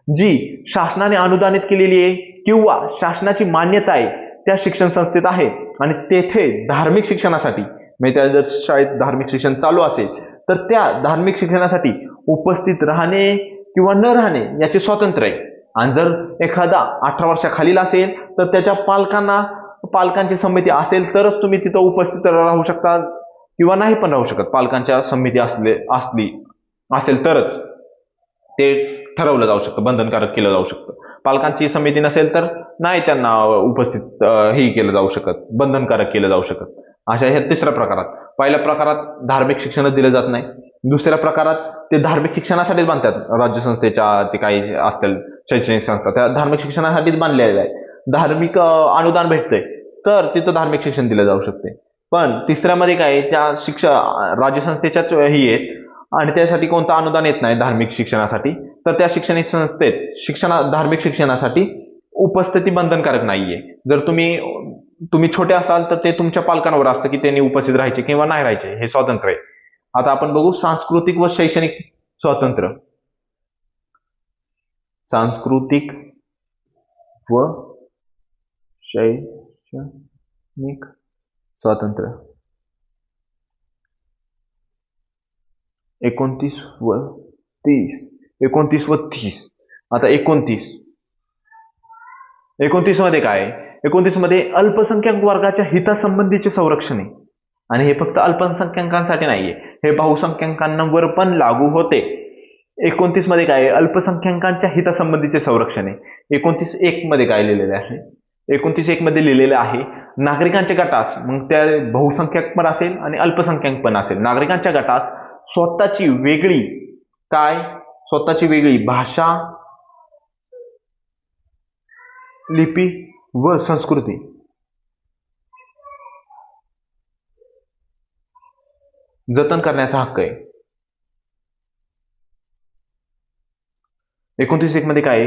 जी शासनाने अनुदानित केलेली आहे किंवा शासनाची मान्यता आहे त्या शिक्षण संस्थेत आहे आणि तेथे धार्मिक शिक्षणासाठी, म्हणजे त्या जर शाळेत धार्मिक शिक्षण चालू असेल तर त्या धार्मिक शिक्षणासाठी उपस्थित राहणे किंवा न राहणे याचे स्वातंत्र्य आहे. आणि जर एखादा 18 वर्षाखालील असेल तर त्याच्या पालकांची संमती असेल तरच तुम्ही तिथं उपस्थित राहू शकता किंवा नाही पण राहू शकत. पालकांच्या संमती असेल तरच ते ठरवलं जाऊ शकतं, बंधनकारक केलं जाऊ शकतं. पालकांची संमती नसेल तर नाही त्यांना उपस्थित केलं जाऊ शकत, बंधनकारक केलं जाऊ शकत. अशा ह्या तिसऱ्या प्रकारात. पहिल्या प्रकारात धार्मिक शिक्षणच दिलं जात नाही. दुसऱ्या प्रकारात ते धार्मिक शिक्षणासाठीच बांधतात, राज्य संस्थेच्या ते काही असतील शैक्षणिक संस्था त्या धार्मिक शिक्षणासाठीच बांधलेल्या आहे. धार्मिक अनुदान भेटतंय तर तिथं धार्मिक शिक्षण दिलं जाऊ शकते. पण तिसऱ्यामध्ये काय, त्या राज्य संस्थेच्याच आहेत आणि त्यासाठी कोणतं अनुदान येत नाही धार्मिक शिक्षणासाठी, तर त्या शैक्षणिक संस्थेत धार्मिक शिक्षणासाठी उपस्थिती बंधनकारक नाहीये. जर तुम्ही छोटे असाल तर ते तुमच्या पालकांवर असतं की त्यांनी उपस्थित राहायचे किंवा नाही राहायचे, हे स्वातंत्र्य आहे. आता आपण बघू सांस्कृतिक व शैक्षणिक स्वातंत्र्य. सांस्कृतिक व शैक्षणिक स्वातंत्र्य 29 व 30. आता 29 मध्ये काय, 29 मध्ये अल्पसंख्याक वर्गाच्या हितासंबंधीचे संरक्षण आहे. आणि हे फक्त अल्पसंख्याकांसाठी नाहीये, हे बहुसंख्याकांवर पण लागू होते. 29 मध्ये काय, अल्पसंख्याकांच्या हितासंबंधीचे संरक्षण आहे. 29.1 मध्ये काय लिहिलेले आहे, 29.1 मध्ये लिहिलेलं आहे, नागरिकांच्या गटास, मग त्या बहुसंख्याक पण असेल आणि अल्पसंख्याक पण असेल, नागरिकांच्या गटास स्वतःची वेगळी भाषा, लिपी व संस्कृती जतन करण्याचा हक्क आहे. 29.1 मध्ये काय,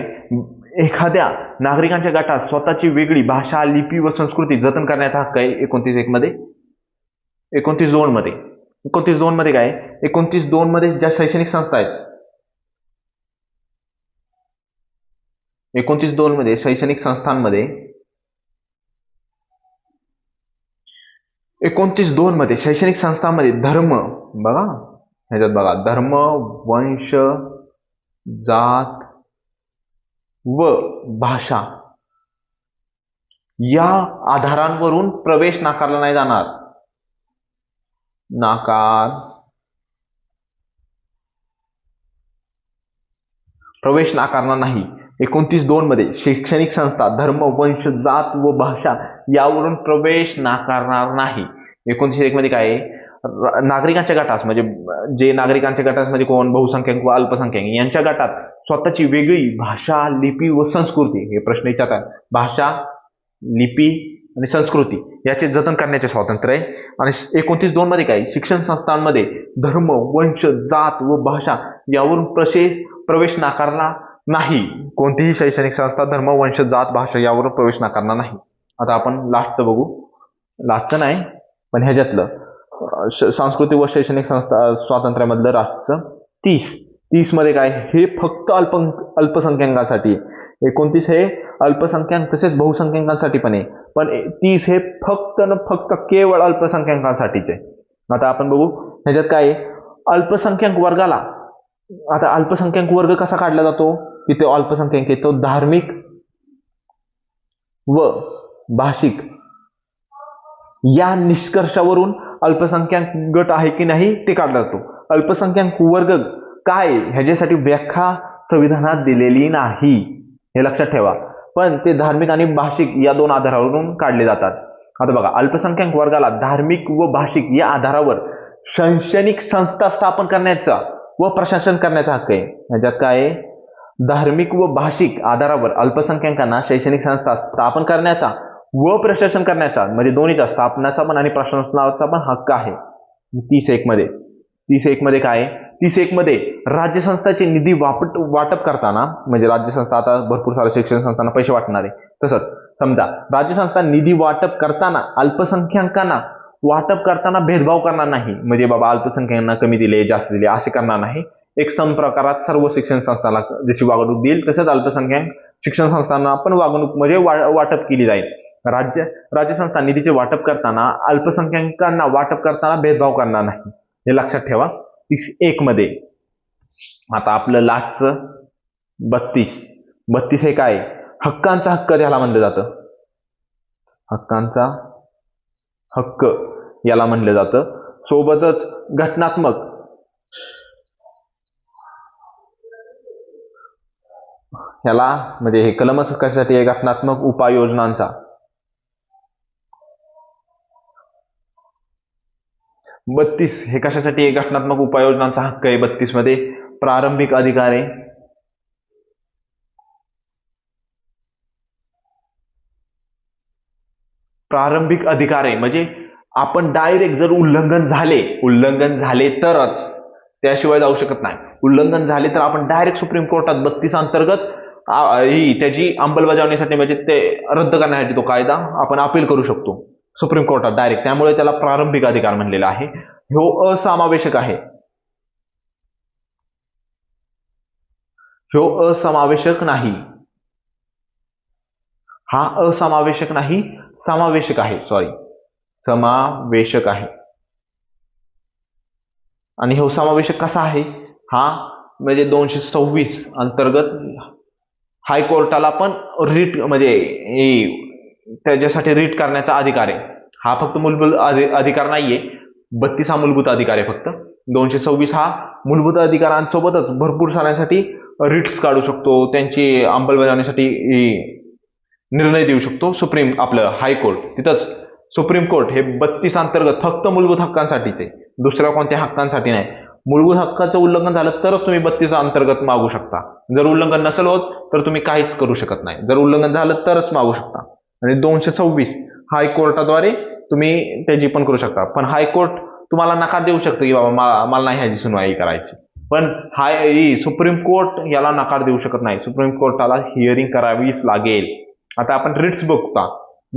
एखाद्या नागरिकांच्या गटात स्वतःची वेगळी भाषा, लिपी व संस्कृती जतन करण्याचा हक्क आहे 29.1 मध्ये. 29.2 मध्ये काय, 29.2 मध्ये ज्या शैक्षणिक संस्था आहेत, 29.2 मध्ये शैक्षणिक संस्थांमध्ये 29.2 मध्ये शैक्षणिक संस्थांमध्ये धर्म, वंश, जात व भाषा या आधारांवरून प्रवेश नाकारला नाही जाणार. प्रवेश नाकारणार नाही. 29.2 मध्ये शैक्षणिक संस्था धर्म, वंश, जात व भाषा यावरून प्रवेश नाकारणार नाही. 29.1 मध्ये काय, नागरिकांच्या गटास, म्हणजे जे नागरिकांच्या गटास म्हणजे कोण, बहुसंख्याक व अल्पसंख्याक यांच्या गटात स्वतःची वेगळी भाषा, लिपी व संस्कृती, हे प्रश्न विचारतात, भाषा, लिपी आणि संस्कृती याचे जतन करण्याचे स्वातंत्र्य आहे. आणि 29.2 मध्ये काय, शिक्षण संस्थांमध्ये धर्म, वंश, जात व भाषा यावरून प्रवेश नाकारला नाही. कोणतीही शैक्षणिक संस्था धर्म, वंश, जात, भाषा यावरून प्रवेश नाकारणार नाही. आता आपण लास्टचं बघू, लास्टचं नाही पण ह्याच्यातलं सांस्कृतिक व शैक्षणिक संस्था स्वातंत्र्यामधलं लास्टचं 30 मध्ये काय, हे फक्त अल्पसंख्याकांसाठी. 29 हे अल्पसंख्याक तसेच बहुसंख्याकांसाठी पण आहे, पण 30 हे फक्त न फक्त केवळ अल्पसंख्याकांसाठीच आहे. आता आपण बघू ह्याच्यात काय आहे. अल्पसंख्याक वर्गाला, आता अल्पसंख्याक वर्ग कसा काढला जातो, तिथे अल्पसंख्याक येतो धार्मिक व भाषिक या निष्कर्षावरून अल्पसंख्याक गट आहे की नाही ते काढला जातो. अल्पसंख्याक वर्ग काय ह्याच्यासाठी व्याख्या संविधानात दिलेली नाही, हे लक्षात ठेवा. पण ते धार्मिक आणि भाषिक या दोन आधारावरून काढले जातात. आता बघा, अल्पसंख्याक वर्गाला धार्मिक व भाषिक या आधारावर शैक्षणिक संस्था स्थापन करण्याचा व प्रशासन करण्याचा हक्क आहे. ह्याच्यात काय आहे, धार्मिक व भाषिक आधारावर अल्पसंख्याकांना शैक्षणिक संस्था स्थापन करण्याचा व प्रशासन करण्याचा, म्हणजे दोन्हीचा, स्थापनाचा पण आणि प्रशासनाचा पण हक्क आहे. 30(1) मध्ये 30(1) मध्ये काय आहे, 30(1) मध्ये राज्य संस्थांचे निधी वाटप करताना, म्हणजे राज्य संस्था आता भरपूर साऱ्या शिक्षण संस्थांना पैसे वाटणार आहे, तसंच समजा राज्य संस्था निधी वाटप करताना अल्पसंख्याकांना वाटप करताना भेदभाव करणार नाही, म्हणजे बाबा अल्पसंख्याकांना कमी दिले जास्त दिले असे करणार नाही. एक समप्रकारात सर्व शिक्षण संस्थांना जशी वागणूक देईल तसंच अल्पसंख्याक शिक्षण संस्थांना पण वागणूक म्हणजे वाटप केली जाईल. राज्य संस्था निधीचे वाटप करताना अल्पसंख्याकांना वाटप करताना भेदभाव करणार नाही, हे लक्षात ठेवा. 30(1) मध्ये आता आपलं लास्टचं 32 हे काय, हक्कांचा हक्क याला म्हणलं जातं. हक्कांचा हक्क याला म्हणलं जातं. सोबतच घटनात्मक ह्याला, म्हणजे हे कलमच कशासाठी आहे, घटनात्मक उपाययोजनांचा. 32 हे कशासाठी आहे, घटनात्मक उपाययोजनांचा हक्क आहे. 32 मध्ये प्रारंभिक अधिकार आहे. प्रारंभिक अधिकार आहे म्हणजे आपण डायरेक्ट जर उल्लंघन झाले तरच, त्याशिवाय जाऊ शकत नाही. उल्लंघन झाले तर आपण डायरेक्ट सुप्रीम कोर्टात 32 अंतर्गत ही त्याची अंमलबजावणीसाठी, म्हणजे ते रद्द करण्यासाठी तो कायदा आपण अपील करू शकतो सुप्रीम कोर्टात डायरेक्ट. त्यामुळे त्याला प्रारंभिक अधिकार म्हणलेला आहे. ह्यो असमावेशक आहे. ह्यो असमावेशक नाही, हा असमावेशक नाही, समावेशक आहे. समावेशक आहे. आणि हे समावेशक कसा आहे, हा म्हणजे 226 अंतर्गत हायकोर्टाला पण रीट, म्हणजे त्याच्यासाठी रीट करण्याचा अधिकार आहे. हा फक्त मूलभूत अधिकार नाहीये. 32 हा मूलभूत अधिकार आहे फक्त. 226 हा मूलभूत अधिकारांसोबतच भरपूर साऱ्यांसाठी रीट्स काढू शकतो, त्यांची अंमलबजावणीसाठी निर्णय देऊ शकतो आपलं हायकोर्ट. तिथंच सुप्रीम कोर्ट हे 32 अंतर्गत फक्त मूलभूत हक्कांसाठीच आहे, दुसऱ्या कोणत्या हक्कांसाठी नाही. मूलभूत हक्काचं उल्लंघन झालं तरच तुम्ही 32 अंतर्गत मागू शकता. जर उल्लंघन नसेल होत तर तुम्ही काहीच करू शकत नाही. जर उल्लंघन झालं तरच मागू शकता. आणि 226 हायकोर्टाद्वारे तुम्ही त्याची पण करू शकता. पण हायकोर्ट तुम्हाला नकार देऊ शकतं की बाबा मला नाही ह्याची सुनवाई करायची. पण सुप्रीम कोर्ट याला नकार देऊ शकत नाही. सुप्रीम कोर्टाला हिअरिंग करावीच लागेल. आता आपण रिट्स बघता,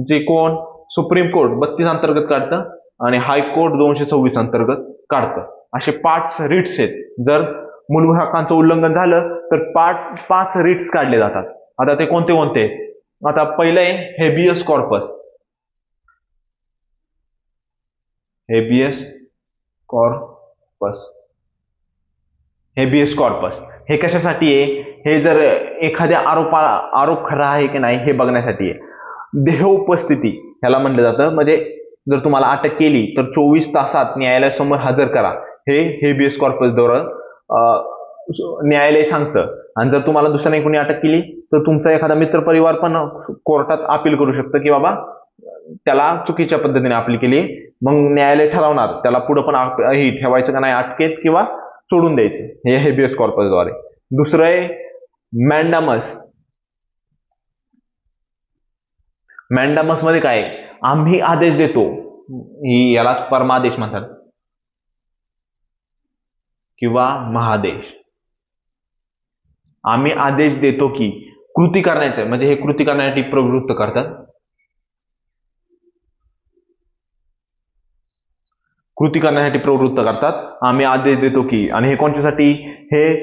जे कोण सुप्रीम कोर्ट 32 अंतर्गत काढतं आणि हायकोर्ट 226 अंतर्गत काढतं. असे 5 रिट्स आहेत. जर मूलभूत हक्कांचं उल्लंघन झालं तर 5 रिट्स काढले जातात. आता ते कोणते कोणते? आता पहिलं आहे हेबियस कॉर्पस. हेबियस कॉर्पस हे कशासाठी आहे? हे जर एखाद्या आरोप खरा आहे की नाही हे बघण्यासाठी आहे. देह उपस्थिती ह्याला म्हणलं जातं. म्हणजे जर तुम्हाला अटक केली तर 24 तासात न्यायालयासमोर हजर करा, हे हेबियस कॉर्पस द्वारे न्यायालय सांगतं. आणि जर तुम्हाला दुसऱ्याने कोणी अटक केली तर तुमचा एखादा मित्रपरिवार पण कोर्टात अपील करू शकतं की बाबा त्याला चुकीच्या पद्धतीने अपील केली. मग न्यायालय ठरवणार त्याला पुढे पण ठेवायचं का नाही अटकेत किंवा सोडून द्यायचं, हे हेबियस कॉर्पस द्वारे. दुसरं आहे मॅन्डामस. मॅन्डामस मध्ये काय, आम्ही आदेश देतो, यालाच परमादेश म्हणतात किंवा महादेश. आम्ही आदेश देतो की कृती करण्याचं, म्हणजे हे कृती करण्यासाठी प्रवृत्त करतात. आम्ही आदेश देतो की, आणि हे कोणत्यासाठी? हे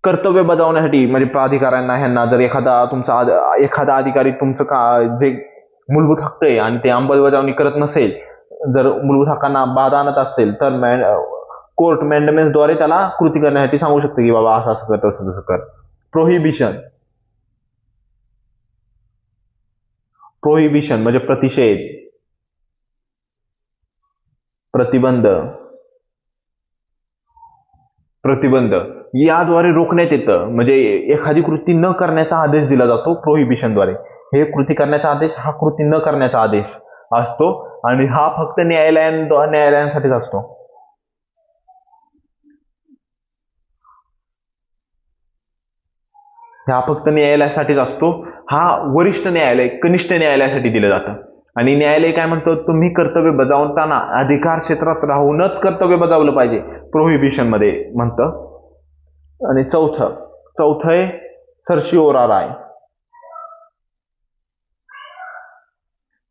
कर्तव्य बजावण्यासाठी, म्हणजे प्राधिकाऱ्यांना ह्यांना जर एखादा अधिकारी तुमचं जे मूलभूत हक्क आहे आणि ते अंमलबजावणी करत नसेल, जर मूलभूत हक्कांना बाधा आणत असतील, तर कोर्ट मॅन्डेमेंट्सद्वारे त्याला कृती करण्यासाठी सांगू शकते की बाबा असं असं कर, तसं तसं कर. प्रोहिबिशन. प्रोहिबिशन म्हणजे प्रतिषेध, प्रतिबंध, प्रतिबंध याद्वारे रोखण्यात येतं. म्हणजे एखादी कृती न करण्याचा आदेश दिला जातो प्रोहिबिशनद्वारे. हे कृती करण्याचा आदेश, हा कृती न करण्याचा आदेश असतो आणि हा फक्त न्यायालयांसाठीच असतो. हा फक्त न्यायालयासाठीच असतो. हा वरिष्ठ न्यायालय, कनिष्ठ न्यायालयासाठी दिलं जातं. आणि न्यायालय काय म्हणतं, तुम्ही कर्तव्य बजावताना अधिकार क्षेत्रात राहूनच कर्तव्य बजावलं पाहिजे, प्रोहिबिशन मध्ये म्हणतं. आणि चौथं आहे सर्शिओराराय.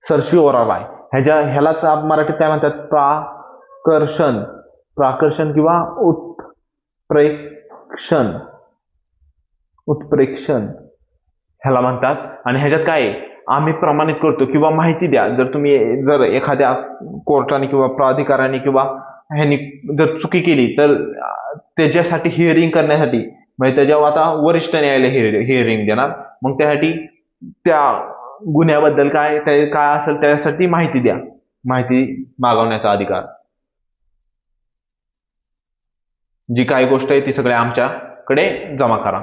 सर्शिओराराय ह्यालाच मराठीत काय म्हणतात, प्राकर्षण. प्राकर्षण किंवा उत्प्रेक्षण ह्याला म्हणतात. आणि ह्याच्यात काय आहे, आम्ही प्रमाणित करतो किंवा माहिती द्या. जर एखाद्या कोर्टाने किंवा प्राधिकाराने किंवा ह्यांनी जर चुकी केली तर त्याच्यासाठी हिअरिंग करण्यासाठी, म्हणजे त्याच्यावर आता वरिष्ठ न्यायालय हिअरिंग देणार, मग त्यासाठी त्या गुन्ह्याबद्दल काय असेल त्यासाठी माहिती द्या, माहिती मागवण्याचा अधिकार. जी काही गोष्ट आहे ती सगळे आमच्याकडे जमा करा.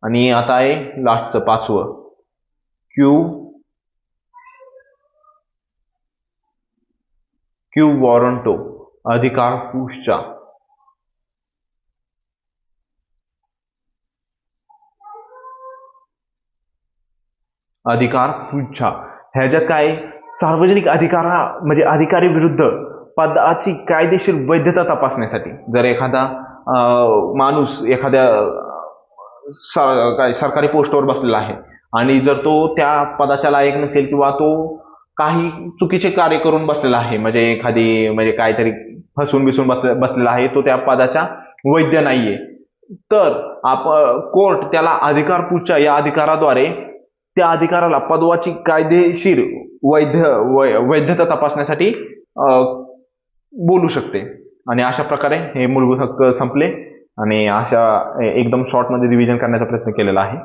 आणि आता आहे लास्टचं 5वं, क्यू वॉरंटो, अधिकार पुष्चा. अधिकार पुच्छा ह्याच्यात काय, सार्वजनिक म्हणजे अधिकारी विरुद्ध पदाची कायदेशीर वैधता तपासण्यासाठी. जर एखादा माणूस एखाद्या सरकारी पोस्टवर बसलेला आहे आणि जर तो त्या पदाच्या लायक नसेल किंवा तो काही चुकीचे कार्य करून बसलेला आहे, म्हणजे काहीतरी फसवून बिसून बसलेला आहे, तो त्या पदाच्या वैध नाहीये, तर कोर्ट त्याला अधिकार पुच्छा या अधिकाराद्वारे त्या अधिकाराला पदवाची कायदेशीर वैधता तपासण्यासाठी बोलू शकते. आणि अशा प्रकारे हे मूलभूत हक्क संपले. आणि अशा एकदम शॉर्टमध्ये रिव्हिजन करण्याचा प्रयत्न केलेला आहे.